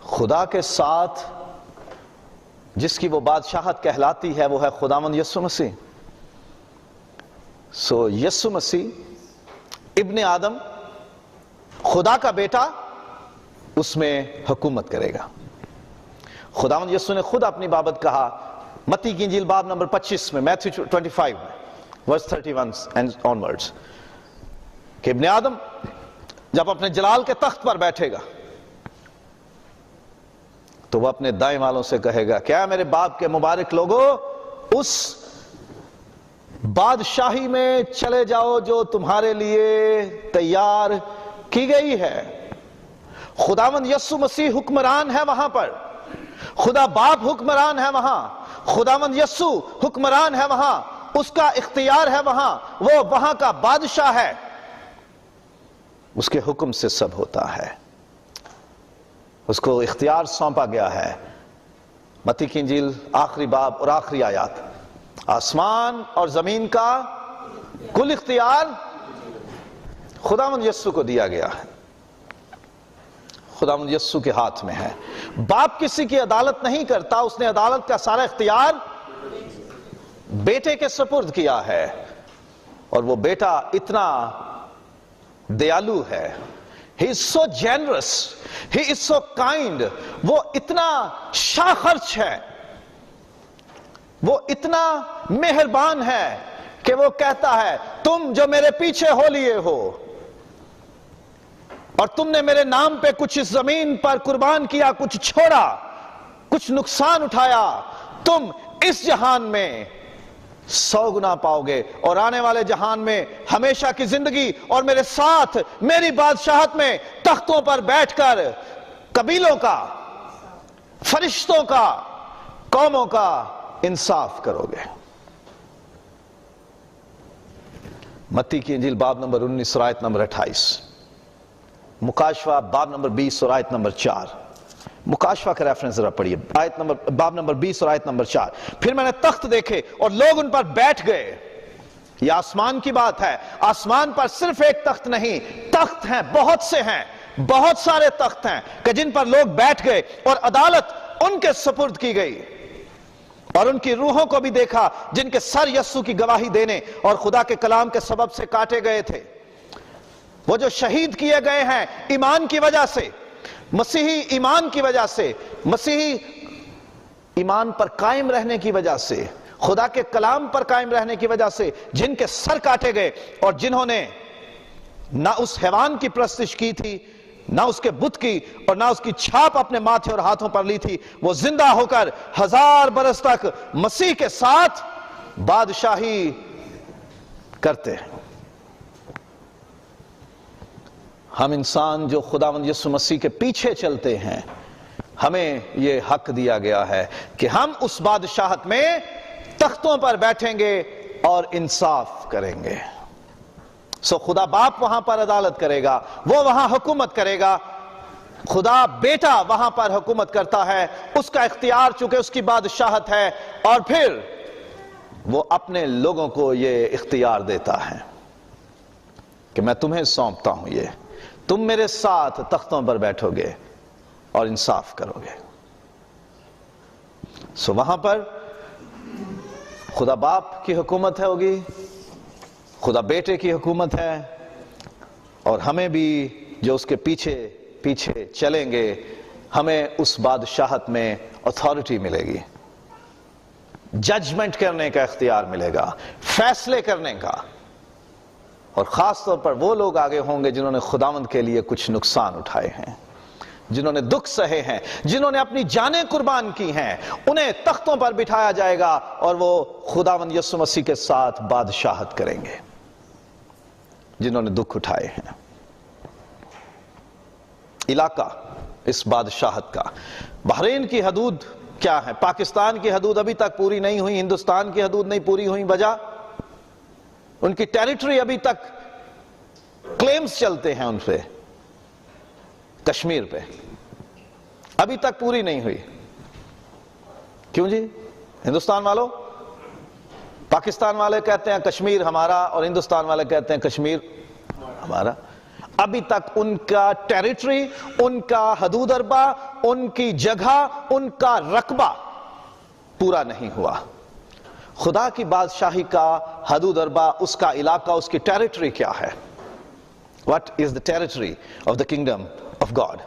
خدا کے ساتھ جس کی وہ بادشاہت کہلاتی ہے وہ ہے خداوند یسوع مسیح۔ سو یسوع مسیح ابن آدم، خدا کا بیٹا، اس میں حکومت کرے گا۔ خداوند یسوع نے خود اپنی بابت کہا متی کی انجیل باب نمبر 25 میں، میتھیو 25 ورس 31 اینڈ آنورڈز، کہ ابن آدم جب اپنے جلال کے تخت پر بیٹھے گا تو وہ اپنے دائیں والوں سے کہے گا کیا میرے باپ کے مبارک لوگوں، اس بادشاہی میں چلے جاؤ جو تمہارے لیے تیار کی گئی ہے۔ خداوند یسوع مسیح حکمران ہے وہاں پر، خدا باپ حکمران ہے وہاں، خداوند یسوع حکمران ہے وہاں، اس کا اختیار ہے وہاں، وہ وہاں کا بادشاہ ہے، اس کے حکم سے سب ہوتا ہے، اس کو اختیار سونپا گیا ہے۔ متی کی انجیل آخری باب اور آخری آیات، آسمان اور زمین کا کل اختیار خداوند یسوع کو دیا گیا ہے، خداوند یسوع کے ہاتھ میں ہے۔ باپ کسی کی عدالت نہیں کرتا، اس نے عدالت کا سارا اختیار بیٹے کے سپرد کیا ہے، اور وہ بیٹا اتنا دیالو ہے، he is so generous, he is so kind، وہ اتنا شاہ خرچ ہے، وہ اتنا مہربان ہے کہ وہ کہتا ہے تم جو میرے پیچھے ہو لیے ہو اور تم نے میرے نام پہ کچھ اس زمین پر قربان کیا، کچھ چھوڑا، کچھ نقصان اٹھایا، تم اس جہان میں 100 گنا پاؤ گے، اور آنے والے جہان میں ہمیشہ کی زندگی، اور میرے ساتھ میری بادشاہت میں تختوں پر بیٹھ کر قبیلوں کا، فرشتوں کا، قوموں کا انصاف کرو گے۔ متی کی انجیل باب نمبر 19 اور آیت نمبر 28، مکاشفہ باب نمبر 20 اور آیت نمبر 4، مکاشفہ کا ریفرنس ذرا پڑھیے، باب نمبر 20 اور آیت نمبر 4۔ پھر میں نے تخت دیکھے اور لوگ ان پر بیٹھ گئے۔ یہ آسمان کی بات ہے، آسمان پر صرف ایک تخت نہیں، تخت ہیں، بہت سے ہیں، بہت سارے تخت ہیں کہ جن پر لوگ بیٹھ گئے، اور عدالت ان کے سپرد کی گئی، اور ان کی روحوں کو بھی دیکھا جن کے سر یسوع کی گواہی دینے اور خدا کے کلام کے سبب سے کاٹے گئے تھے۔ وہ جو شہید کیے گئے ہیں ایمان کی وجہ سے، مسیحی ایمان کی وجہ سے، مسیحی ایمان پر قائم رہنے کی وجہ سے، خدا کے کلام پر قائم رہنے کی وجہ سے، جن کے سر کاٹے گئے، اور جنہوں نے نہ اس حیوان کی پرستش کی تھی، نہ اس کے بت کی، اور نہ اس کی چھاپ اپنے ماتھے اور ہاتھوں پر لی تھی، وہ زندہ ہو کر 1000 برس تک مسیح کے ساتھ بادشاہی کرتے ہیں۔ ہم انسان جو خداوند یسوع مسیح کے پیچھے چلتے ہیں، ہمیں یہ حق دیا گیا ہے کہ ہم اس بادشاہت میں تختوں پر بیٹھیں گے اور انصاف کریں گے۔ سو خدا باپ وہاں پر عدالت کرے گا، وہ وہاں حکومت کرے گا، خدا بیٹا وہاں پر حکومت کرتا ہے، اس کا اختیار چونکہ اس کی بادشاہت ہے، اور پھر وہ اپنے لوگوں کو یہ اختیار دیتا ہے کہ میں تمہیں سونپتا ہوں، یہ تم میرے ساتھ تختوں پر بیٹھو گے اور انصاف کرو گے۔ سو وہاں پر خدا باپ کی حکومت ہوگی، خدا بیٹے کی حکومت ہے، اور ہمیں بھی جو اس کے پیچھے پیچھے چلیں گے، ہمیں اس بادشاہت میں اتھارٹی ملے گی، ججمنٹ کرنے کا اختیار ملے گا، فیصلے کرنے کا، اور خاص طور پر وہ لوگ آگے ہوں گے جنہوں نے خداوند کے لیے کچھ نقصان اٹھائے ہیں، جنہوں نے دکھ سہے ہیں، جنہوں نے اپنی جانیں قربان کی ہیں، انہیں تختوں پر بٹھایا جائے گا، اور وہ خداوند یسوع مسیح کے ساتھ بادشاہت کریں گے، جنہوں نے دکھ اٹھائے ہیں۔ علاقہ اس بادشاہت کا، بحرین کی حدود کیا ہے؟ پاکستان کی حدود ابھی تک پوری نہیں ہوئی، ہندوستان کی حدود نہیں پوری ہوئی، وجہ ان کی ٹیریٹری ابھی تک کلیمز چلتے ہیں ان پہ، کشمیر پہ ابھی تک پوری نہیں ہوئی۔ کیوں جی؟ ہندوستان والوں پاکستان والے کہتے ہیں کشمیر ہمارا اور ہندوستان والے کہتے ہیں کشمیر ہمارا. ابھی تک ان کا ٹیریٹری، ان کا حدود اربا، ان کی جگہ، ان کا رقبہ پورا نہیں ہوا. خدا کی بادشاہی کا حدود اربا، اس کا علاقہ، اس کی ٹیریٹری کیا ہے؟ What is the territory of the kingdom of God?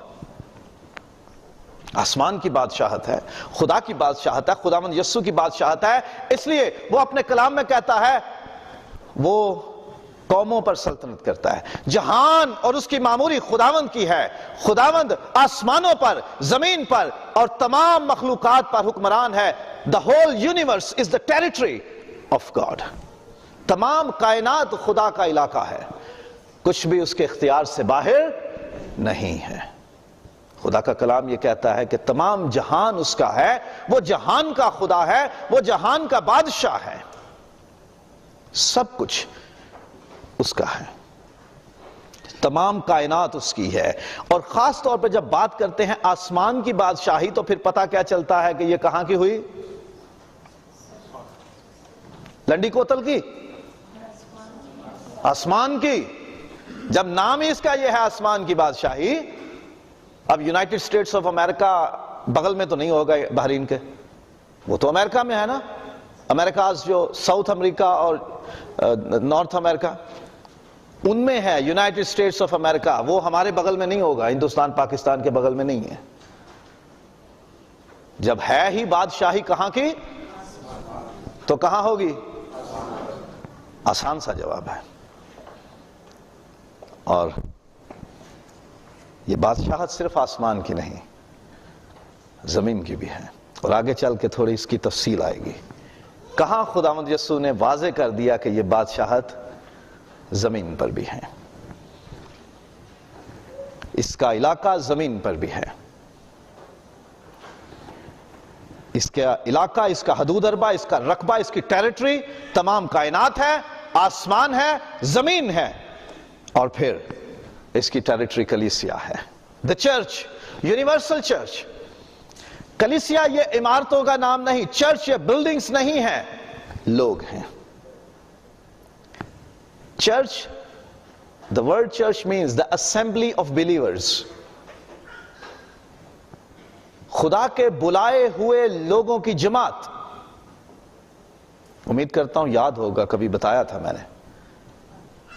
آسمان کی بادشاہت ہے، خدا کی بادشاہت ہے، خداوند یسوع کی بادشاہت ہے. اس لیے وہ اپنے کلام میں کہتا ہے وہ قوموں پر سلطنت کرتا ہے. جہان اور اس کی معموری خداوند کی ہے. خداوند آسمانوں پر، زمین پر اور تمام مخلوقات پر حکمران ہے. The whole universe is the territory of God. تمام کائنات خدا کا علاقہ ہے، کچھ بھی اس کے اختیار سے باہر نہیں ہے. خدا کا کلام یہ کہتا ہے کہ تمام جہان اس کا ہے، وہ جہان کا خدا ہے، وہ جہان کا بادشاہ ہے. سب کچھ اس کا ہے، تمام کائنات اس کی ہے. اور خاص طور پہ جب بات کرتے ہیں آسمان کی بادشاہی تو پھر پتہ کیا چلتا ہے کہ یہ کہاں کی ہوئی؟ لنڈی کوتل کی؟ آسمان کی. جب نام ہی اس کا یہ ہے آسمان کی بادشاہی. اب یونائٹڈ اسٹیٹس آف امریکہ بغل میں تو نہیں ہوگا بحرین کے، وہ تو امریکہ میں ہے نا. امریکاز جو ساؤتھ امریکہ اور نارتھ امریکہ، ان میں ہے یونائٹڈ اسٹیٹس آف امریکہ. وہ ہمارے بغل میں نہیں ہوگا، ہندوستان پاکستان کے بغل میں نہیں ہے. جب ہے ہی بادشاہی کہاں کی تو کہاں ہوگی؟ آسان سا جواب ہے. اور یہ بادشاہت صرف آسمان کی نہیں، زمین کی بھی ہے. اور آگے چل کے تھوڑی اس کی تفصیل آئے گی. کہاں خداوند یسوع نے واضح کر دیا کہ یہ بادشاہت زمین پر بھی ہے، اس کا علاقہ زمین پر بھی ہے. اس کا علاقہ، اس کا حدود اربا، اس کا رقبہ، اس کی ٹیریٹری تمام کائنات ہے، آسمان ہے، زمین ہے. اور پھر اس کی ٹیریٹری کلیسیا ہے. The church, universal church. کلیسیا یہ عمارتوں کا نام نہیں، چرچ یہ بلڈنگز نہیں ہیں، لوگ ہیں. Church, the word church means the assembly of believers. خدا کے بلائے ہوئے لوگوں کی جماعت. امید کرتا ہوں یاد ہوگا، کبھی بتایا تھا میں نے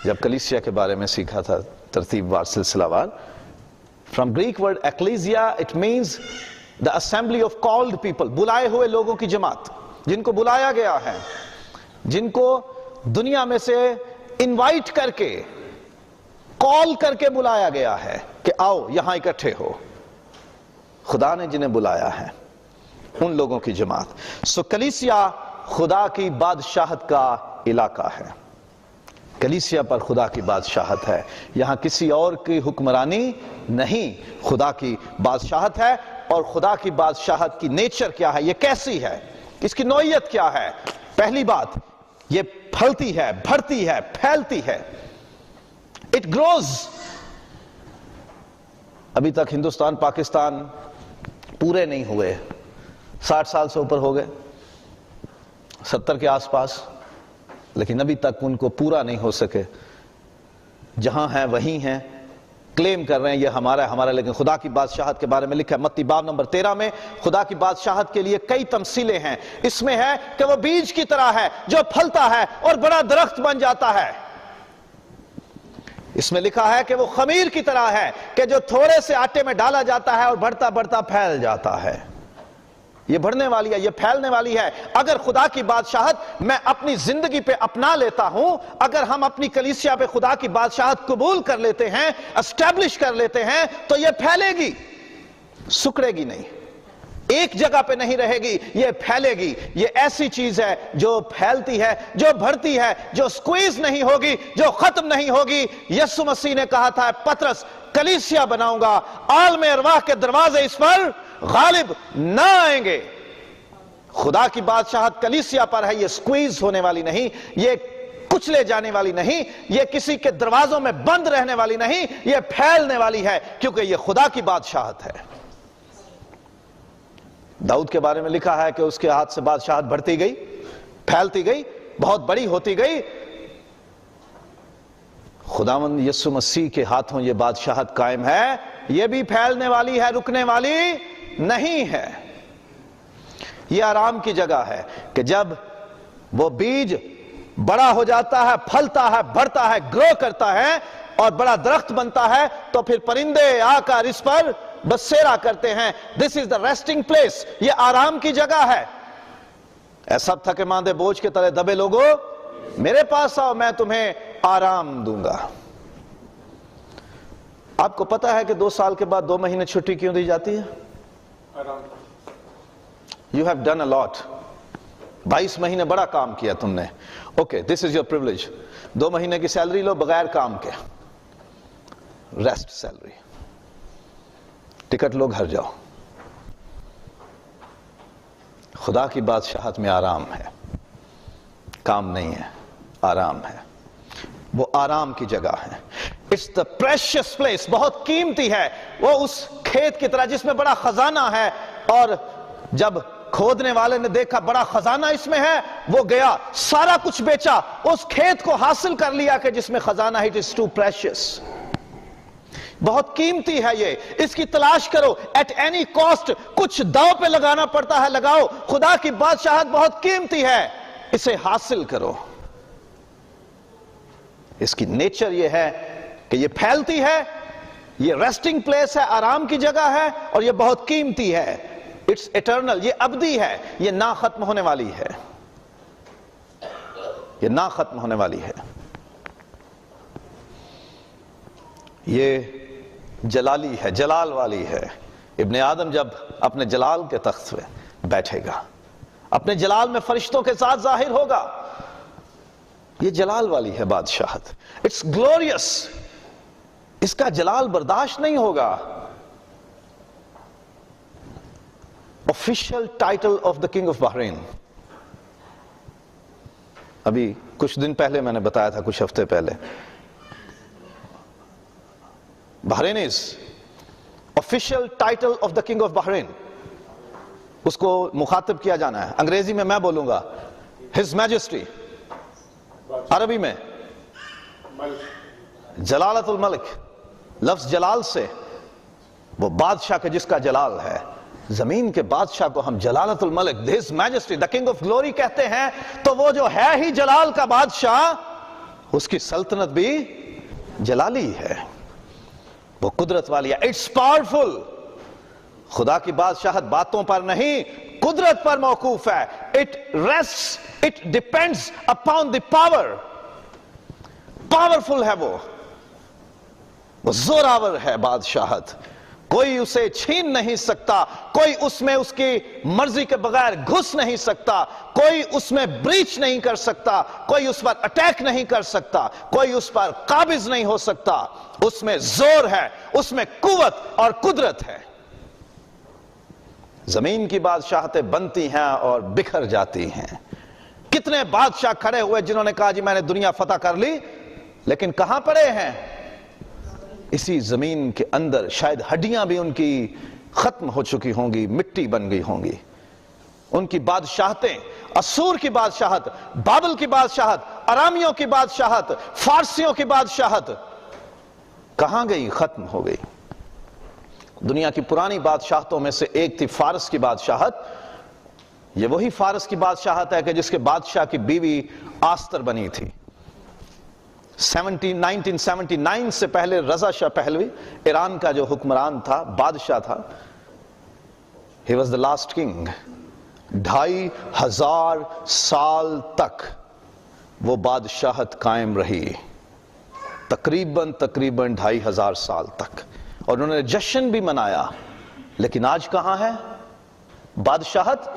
جب کلیسیا کے بارے میں سیکھا تھا ترتیب وار سلسلہ وار. From Greek word ecclesia, it means the assembly of called people. بلائے ہوئے لوگوں کی جماعت، جن کو بلایا گیا ہے، جن کو دنیا میں سے انوائٹ کر کے، کال کر کے بلایا گیا ہے کہ آؤ یہاں اکٹھے ہو. خدا نے جنہیں بلایا ہے ان لوگوں کی جماعت. سو کلیسیا خدا کی بادشاہت کا علاقہ ہے. کلیسیا پر خدا کی بادشاہت ہے. یہاں کسی اور کی حکمرانی نہیں، خدا کی بادشاہت ہے. اور خدا کی بادشاہت کی نیچر کیا ہے، یہ کیسی ہے، اس کی نوعیت کیا ہے؟ پہلی بات، یہ پھلتی ہے، بڑھتی ہے، پھیلتی ہے. It grows. ابھی تک ہندوستان پاکستان پورے نہیں ہوئے، 60 سال سے اوپر ہو گئے، 70 کے آس پاس، لیکن ابھی تک ان کو پورا نہیں ہو سکے. جہاں ہیں وہیں ہیں، کلیم کر رہے ہیں یہ ہمارا ہے ہمارا. لیکن خدا کی بادشاہت کے بارے میں لکھا ہے متی باب نمبر 13 میں، خدا کی بادشاہت کے لیے کئی تمثیلیں ہیں. اس میں ہے کہ وہ بیج کی طرح ہے جو پھلتا ہے اور بڑا درخت بن جاتا ہے. اس میں لکھا ہے کہ وہ خمیر کی طرح ہے کہ جو تھوڑے سے آٹے میں ڈالا جاتا ہے اور بڑھتا بڑھتا پھیل جاتا ہے. یہ بڑھنے والی ہے، یہ پھیلنے والی ہے. اگر خدا کی بادشاہت میں اپنی زندگی پہ اپنا لیتا ہوں، اگر ہم اپنی کلیسیا پہ خدا کی بادشاہت قبول کر لیتے ہیں، اسٹیبلش کر لیتے ہیں، تو یہ پھیلے گی، سکڑے گی نہیں، ایک جگہ پہ نہیں رہے گی، یہ پھیلے گی. یہ ایسی چیز ہے جو پھیلتی ہے، جو بڑھتی ہے، جو سکویز نہیں ہوگی، جو ختم نہیں ہوگی. یسوع مسیح نے کہا تھا پطرس کلیسیا بناؤں گا، عالم ارواح کے دروازے اس پر غالب نہ آئیں گے. خدا کی بادشاہت کلیسیا پر ہے، یہ سکویز ہونے والی نہیں، یہ کچلے جانے والی نہیں، یہ کسی کے دروازوں میں بند رہنے والی نہیں، یہ پھیلنے والی ہے کیونکہ یہ خدا کی بادشاہت ہے. داؤد کے بارے میں لکھا ہے کہ اس کے ہاتھ سے بادشاہت بڑھتی گئی، پھیلتی گئی. بہت بڑی ہوتی گئی. خداوند یسوع مسیح کے ہاتھوں یہ بادشاہت قائم ہے. یہ بھی پھیلنے والی ہے, رکنے والی نہیں ہے. یہ آرام کی جگہ ہے کہ جب وہ بیج بڑا ہو جاتا ہے, پھلتا ہے, بڑھتا ہے, گرو کرتا ہے اور بڑا درخت بنتا ہے, تو پھر پرندے آ کر اس پر بسیرا کرتے ہیں. دس از دا ریسٹنگ پلیس. یہ آرام کی جگہ ہے. اے سب تھکے ماندے بوجھ کے تلے دبے لوگو, میرے پاس آؤ, میں تمہیں آرام دوں گا. آپ کو پتا ہے کہ 2 سال کے بعد 2 مہینے چھٹی کیوں دی جاتی ہے؟ You have done a lot. 22 مہینے بڑا کام کیا تم نے. Okay, this is your privilege. 2 مہینے کی سیلری لو بغیر کام کے. Rest salary. ٹکٹ لو, گھر جاؤ. خدا کی بادشاہت میں آرام ہے, کام نہیں ہے, آرام ہے. وہ آرام کی جگہ ہے. It's the precious place. بہت قیمتی ہے. وہ اس کھیت کی طرح جس میں بڑا خزانہ ہے, اور جب کھودنے والے نے دیکھا بڑا خزانہ اس میں ہے, وہ گیا سارا کچھ بیچا, اس کھیت کو حاصل کر لیا کہ جس میں خزانہ ہے. It is too precious. بہت قیمتی ہے یہ, اس کی تلاش کرو. ایٹ اینی کاسٹ, کچھ داؤ پہ لگانا پڑتا ہے, لگاؤ. خدا کی بادشاہت بہت قیمتی ہے, اسے حاصل کرو. اس کی نیچر یہ ہے کہ یہ پھیلتی ہے, یہ ریسٹنگ پلیس ہے, آرام کی جگہ ہے, اور یہ بہت قیمتی ہے. It's eternal. یہ ابدی ہے, یہ نہ ختم ہونے والی ہے, یہ نہ ختم ہونے والی ہے. یہ جلالی ہے, جلال والی ہے. ابن آدم جب اپنے جلال کے تخت پہ بیٹھے گا, اپنے جلال میں فرشتوں کے ساتھ ظاہر ہوگا. یہ جلال والی ہے بادشاہت. It's glorious. اس کا جلال برداشت نہیں ہوگا. Official title of the king of Bahrain. ابھی کچھ دن پہلے میں نے بتایا تھا, کچھ ہفتے پہلے, Bahrain is official title of the king of Bahrain. اس کو مخاطب کیا جانا ہے. انگریزی میں بولوں گا ہز میجسٹی, عربی میں جلالت الملک. لفظ جلال سے وہ بادشاہ کا جس کا جلال ہے. زمین کے بادشاہ کو ہم جلالت الملک, his majesty, the king of glory کہتے ہیں. تو وہ جو ہے ہی جلال کا بادشاہ, اس کی سلطنت بھی جلالی ہے, وہ قدرت والی ہے. It's powerful. خدا کی بادشاہت باتوں پر نہیں, قدرت پر موقوف ہے. It rests, it depends upon the power. Powerful ہے وہ زوراور ہے بادشاہت. کوئی اسے چھین نہیں سکتا, کوئی اس میں اس کی مرضی کے بغیر گھس نہیں سکتا, کوئی اس میں بریچ نہیں کر سکتا, کوئی اس پر اٹیک نہیں کر سکتا, کوئی اس پر قابض نہیں ہو سکتا. اس میں زور ہے, اس میں قوت اور قدرت ہے. زمین کی بادشاہتیں بنتی ہیں اور بکھر جاتی ہیں. کتنے بادشاہ کھڑے ہوئے جنہوں نے کہا جی میں نے دنیا فتح کر لی, لیکن کہاں پڑے ہیں؟ اسی زمین کے اندر. شاید ہڈیاں بھی ان کی ختم ہو چکی ہوں گی, مٹی بن گئی ہوں گی. ان کی بادشاہتیں, اسور کی بادشاہت, بابل کی بادشاہت, ارامیوں کی بادشاہت, فارسیوں کی بادشاہت کہاں گئی؟ ختم ہو گئی. دنیا کی پرانی بادشاہتوں میں سے ایک تھی فارس کی بادشاہت. یہ وہی فارس کی بادشاہت ہے کہ جس کے بادشاہ کی بیوی آستر بنی تھی. 1979 سے پہلے رضا شاہ پہلوی ایران کا جو حکمران تھا, بادشاہ تھا, he was the last king. 2500 سال تک وہ بادشاہت قائم رہی, تقریباً 2500 سال تک, اور انہوں نے جشن بھی منایا. لیکن آج کہاں ہے؟ بادشاہت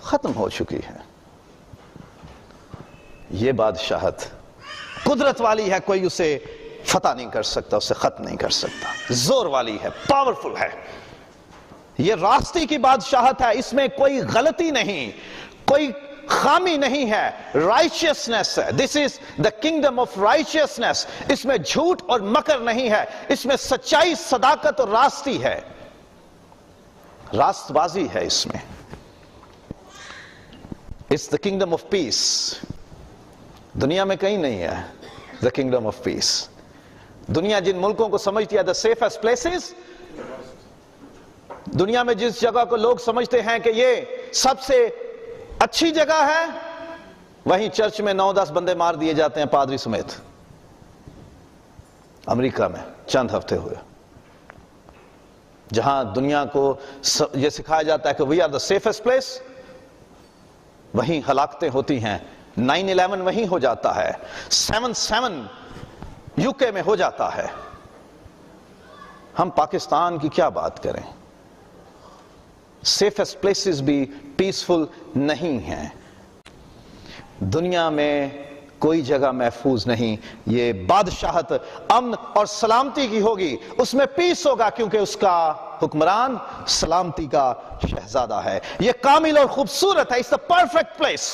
ختم ہو چکی ہے. یہ بادشاہت قدرت والی ہے, کوئی اسے فتح نہیں کر سکتا, اسے ختم نہیں کر سکتا. زور والی ہے, پاورفل ہے. یہ راستی کی بادشاہت ہے, اس میں کوئی غلطی نہیں, کوئی خامی نہیں ہے. رائچیسنس ہے. دس از دا کنگڈم آف رائچیسنس. اس میں جھوٹ اور مکر نہیں ہے, اس میں سچائی, صداقت اور راستی ہے, راست بازی ہے اس میں. It's the kingdom of peace. دنیا میں کہیں نہیں ہے the kingdom of peace. دنیا جن ملکوں کو سمجھتی ہے the safest places, دنیا میں جس جگہ کو لوگ سمجھتے ہیں کہ یہ سب سے اچھی جگہ ہے، وہیں چرچ میں 9-10 بندے مار دیے جاتے ہیں پادری سمیت. امریکہ میں چند ہفتے ہوئے، جہاں دنیا کو یہ سکھایا جاتا ہے کہ we are the safest place، وہیں ہلاکتیں ہوتی ہیں. 9/11 وہیں ہو جاتا ہے، 7/7 UK میں ہو جاتا ہے. ہم پاکستان کی کیا بات کریں؟ سیفسٹ پلیسز بھی پیسفل نہیں ہیں. دنیا میں کوئی جگہ محفوظ نہیں. یہ بادشاہت امن اور سلامتی کی ہوگی، اس میں پیس ہوگا، کیونکہ اس کا حکمران سلامتی کا شہزادہ ہے. یہ کامل اور خوبصورت ہے. It's the perfect place,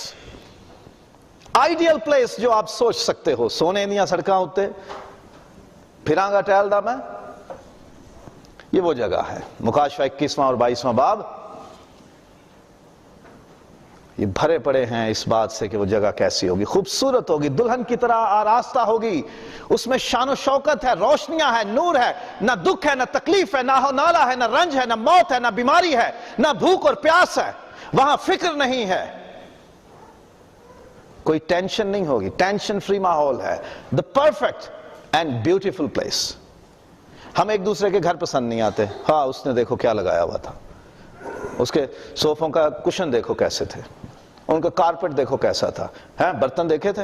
ideal place جو آپ سوچ سکتے ہو. سونے دیا سڑکاں ہوتے پھراں گا ٹہل دا میں، یہ وہ جگہ ہے. مکاشفہ 21واں اور 22واں باب یہ بھرے پڑے ہیں اس بات سے کہ وہ جگہ کیسی ہوگی. خوبصورت ہوگی، دلہن کی طرح آراستہ ہوگی. اس میں شان و شوکت ہے، روشنیاں ہے، نور ہے، نہ دکھ ہے، نہ تکلیف ہے، نہ ہو نالا ہے، نہ رنج ہے، نہ موت ہے، نہ بیماری ہے، نہ بھوک اور پیاس ہے. وہاں فکر نہیں ہے، کوئی ٹینشن نہیں ہوگی، ٹینشن فری ماحول ہے. the perfect and beautiful place. ہم ایک دوسرے کے گھر پسند نہیں آتے. ہاں اس نے دیکھو کیا لگایا ہوا تھا، اس کے صوفوں کا کشن دیکھو کیسے تھے، ان کا کارپٹ دیکھو کیسا تھا، برتن دیکھے تھے،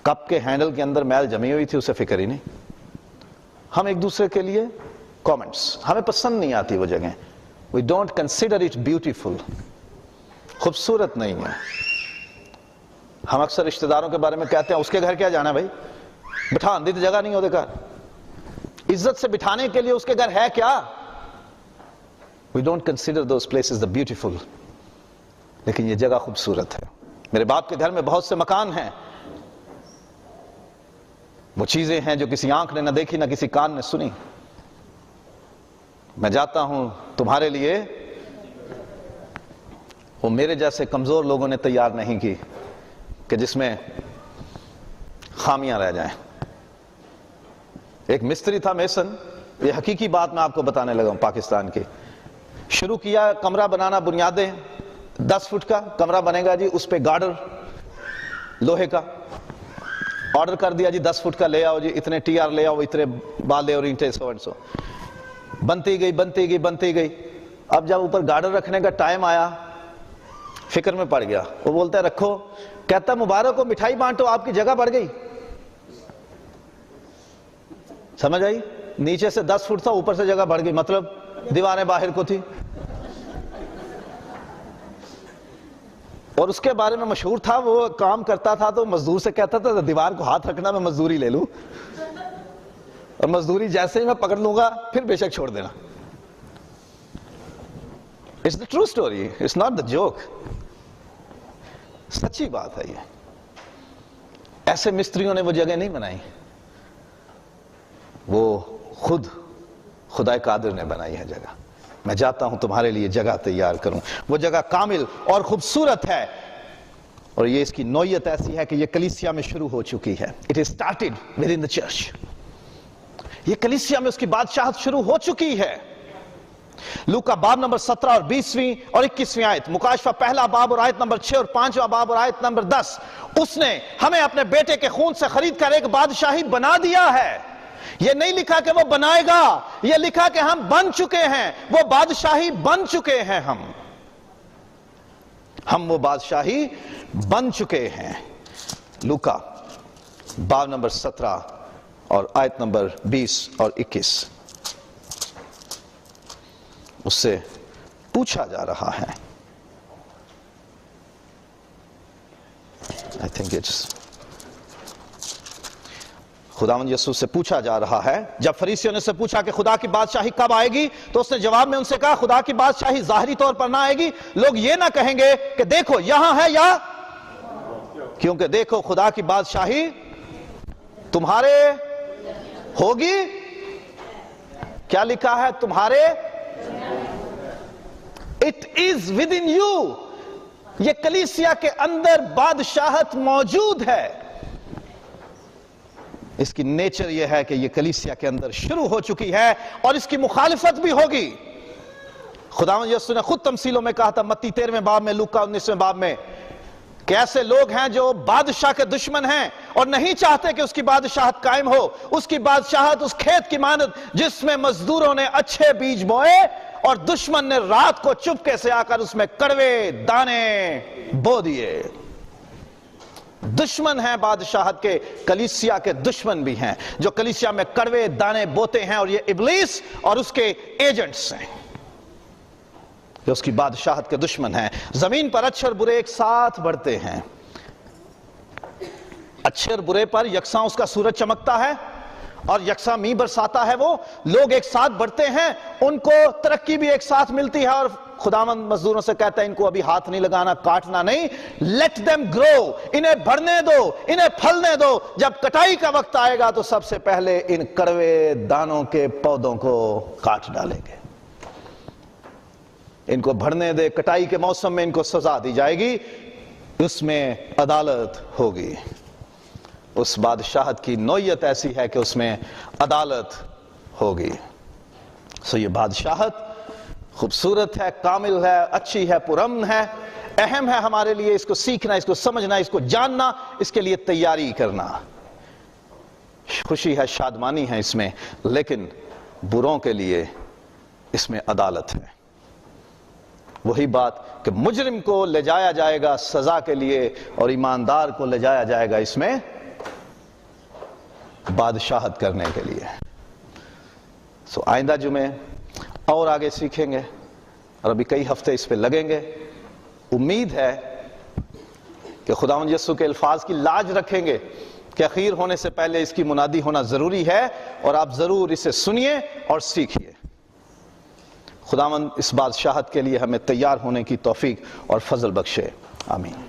کپ کے ہینڈل کے اندر میل جمی ہوئی تھی، اسے فکر ہی نہیں. ہم ایک دوسرے کے لیے کامنٹس، ہمیں پسند نہیں آتی وہ جگہیں. we don't consider it beautiful. خوبصورت نہیں ہے. ہم اکثر رشتہ داروں کے بارے میں کہتے ہیں اس کے گھر کیا جانا ہے بھائی، بٹھا دی تو جگہ نہیں ہوتے گھر. عزت سے بٹھانے کے لیے اس کے گھر ہے کیا؟ we don't consider those places the beautiful. لیکن یہ جگہ خوبصورت ہے. میرے باپ کے گھر میں بہت سے مکان ہیں. وہ چیزیں ہیں جو کسی آنکھ نے نہ دیکھی نہ کسی کان نے سنی. میں جاتا ہوں تمہارے لیے، وہ میرے جیسے کمزور لوگوں نے تیار نہیں کی کہ جس میں خامیاں رہ جائیں. ایک مستری تھا میسن، یہ حقیقی بات میں آپ کو بتانے لگا ہوں پاکستان کی. شروع کیا کمرہ بنانا، بنیادیں 10 فٹ کا کمرہ بنے گا جی، اس پہ گارڈر لوہے کا آرڈر کر دیا جی، 10 فٹ کا لے آؤ جی، اتنے ٹی آر لے آؤ، اتنے بالے اور اینٹیں، سو اینڈ سو. بنتی گئی. اب جب اوپر گارڈر رکھنے کا ٹائم آیا، فکر میں پڑ گیا. وہ بولتا ہے رکھو، کہتا مبارک کو مٹھائی بانٹو، آپ کی جگہ بڑھ گئی. سمجھ آئی؟ نیچے سے 10 فٹ تھا، اوپر سے جگہ بڑھ گئی، مطلب دیواریں باہر کو تھی. اور اس کے بارے میں مشہور تھا، وہ کام کرتا تھا تو مزدور سے کہتا تھا دیوار کو ہاتھ رکھنا، میں مزدوری لے لوں، اور مزدوری جیسے ہی میں پکڑ لوں گا پھر بے شک چھوڑ دینا. It's the true story, it's not the joke. سچی بات ہے یہ. ایسے مستریوں نے وہ جگہ نہیں بنائی، وہ خود خدا قادر نے بنائی ہے جگہ. میں جاتا ہوں تمہارے لیے جگہ تیار کروں. وہ جگہ کامل اور خوبصورت ہے، اور یہ اس کی نوعیت ایسی ہے کہ یہ کلیسیا میں شروع ہو چکی ہے. It is started within the church. یہ کلیسیا میں اس کی بادشاہت شروع ہو چکی ہے. لوکا باب نمبر 17 اور 20ویں اور 21ویں آیت، مکاشفہ پہلا باب اور آیت نمبر 6 اور 5واں باب اور آیت نمبر 10. اس نے ہمیں اپنے بیٹے کے خون سے خرید کر ایک بادشاہی بنا دیا ہے. یہ نہیں لکھا کہ وہ بنائے گا، یہ لکھا کہ ہم بن چکے ہیں، وہ بادشاہی بن چکے ہیں. ہم وہ بادشاہی بن چکے ہیں. لوکا باب نمبر 17 اور آیت نمبر 20 اور 21. اس سے پوچھا جا رہا ہے، I think it's خداوند یسوع سے پوچھا جا رہا ہے. جب فریسیوں نے سے پوچھا کہ خدا کی بادشاہی کب آئے گی، تو اس نے جواب میں ان سے کہا خدا کی بادشاہی ظاہری طور پر نہ آئے گی. لوگ یہ نہ کہیں گے کہ دیکھو یہاں ہے، یا کیونکہ دیکھو خدا کی بادشاہی تمہارے ہوگی. کیا لکھا ہے؟ تمہارے. It is within you. یہ کلیسیا کے اندر بادشاہت موجود ہے. اس کی نیچر یہ ہے کہ یہ کلیسیا کے اندر شروع ہو چکی ہے اور اس کی مخالفت بھی ہوگی. خداوند یسوع نے خود تمثیلوں میں کہا تھا متی 13 باب میں، لوکا 19 باب میں، کہ ایسے لوگ ہیں جو بادشاہ کے دشمن ہیں اور نہیں چاہتے کہ اس کی بادشاہت قائم ہو. اس کی بادشاہت اس کھیت کی مانند جس میں مزدوروں نے اچھے بیج بوئے اور دشمن نے رات کو چپکے سے آ کر اس میں کڑوے دانے بو دیے. دشمن ہیں بادشاہت کے، کلیسیا کے دشمن بھی ہیں جو کلیسیا میں کڑوے دانے بوتے ہیں، اور یہ ابلیس اور اس کے ایجنٹس ہیں جو اس کی بادشاہت کے دشمن ہیں. زمین پر اچھے اور برے ایک ساتھ بڑھتے ہیں. اچھے اور برے پر یکساں اس کا سورج چمکتا ہے اور یکساں می برساتا ہے. وہ لوگ ایک ساتھ بڑھتے ہیں، ان کو ترقی بھی ایک ساتھ ملتی ہے، اور خداوند مزدوروں سے کہتا ہے ان کو ابھی ہاتھ نہیں لگانا، کاٹنا نہیں. لیٹ them grow، انہیں بڑھنے دو، انہیں پھلنے دو. جب کٹائی کا وقت آئے گا تو سب سے پہلے ان کڑوے دانوں کے پودوں کو کاٹ ڈالیں گے. ان کو بڑھنے دے. کٹائی کے موسم میں ان کو سزا دی جائے گی، اس میں عدالت ہوگی. اس بادشاہت کی نوعیت ایسی ہے کہ اس میں عدالت ہوگی. یہ بادشاہت خوبصورت ہے، کامل ہے، اچھی ہے، پرامن ہے، اہم ہے ہمارے لیے. اس کو سیکھنا، اس کو سمجھنا، اس کو جاننا، اس کے لیے تیاری کرنا. خوشی ہے، شادمانی ہے اس میں، لیکن بروں کے لیے اس میں عدالت ہے. وہی بات کہ مجرم کو لے جایا جائے گا سزا کے لیے اور ایماندار کو لے جایا جائے گا اس میں بادشاہت کرنے کے لیے. آئندہ جمعے اور آگے سیکھیں گے اور ابھی کئی ہفتے اس پہ لگیں گے. امید ہے کہ خداوند یسوع کے الفاظ کی لاج رکھیں گے کہ اخیر ہونے سے پہلے اس کی منادی ہونا ضروری ہے، اور آپ ضرور اسے سنیے اور سیکھیے. خداوند اس بادشاہت کے لیے ہمیں تیار ہونے کی توفیق اور فضل بخشے. آمین.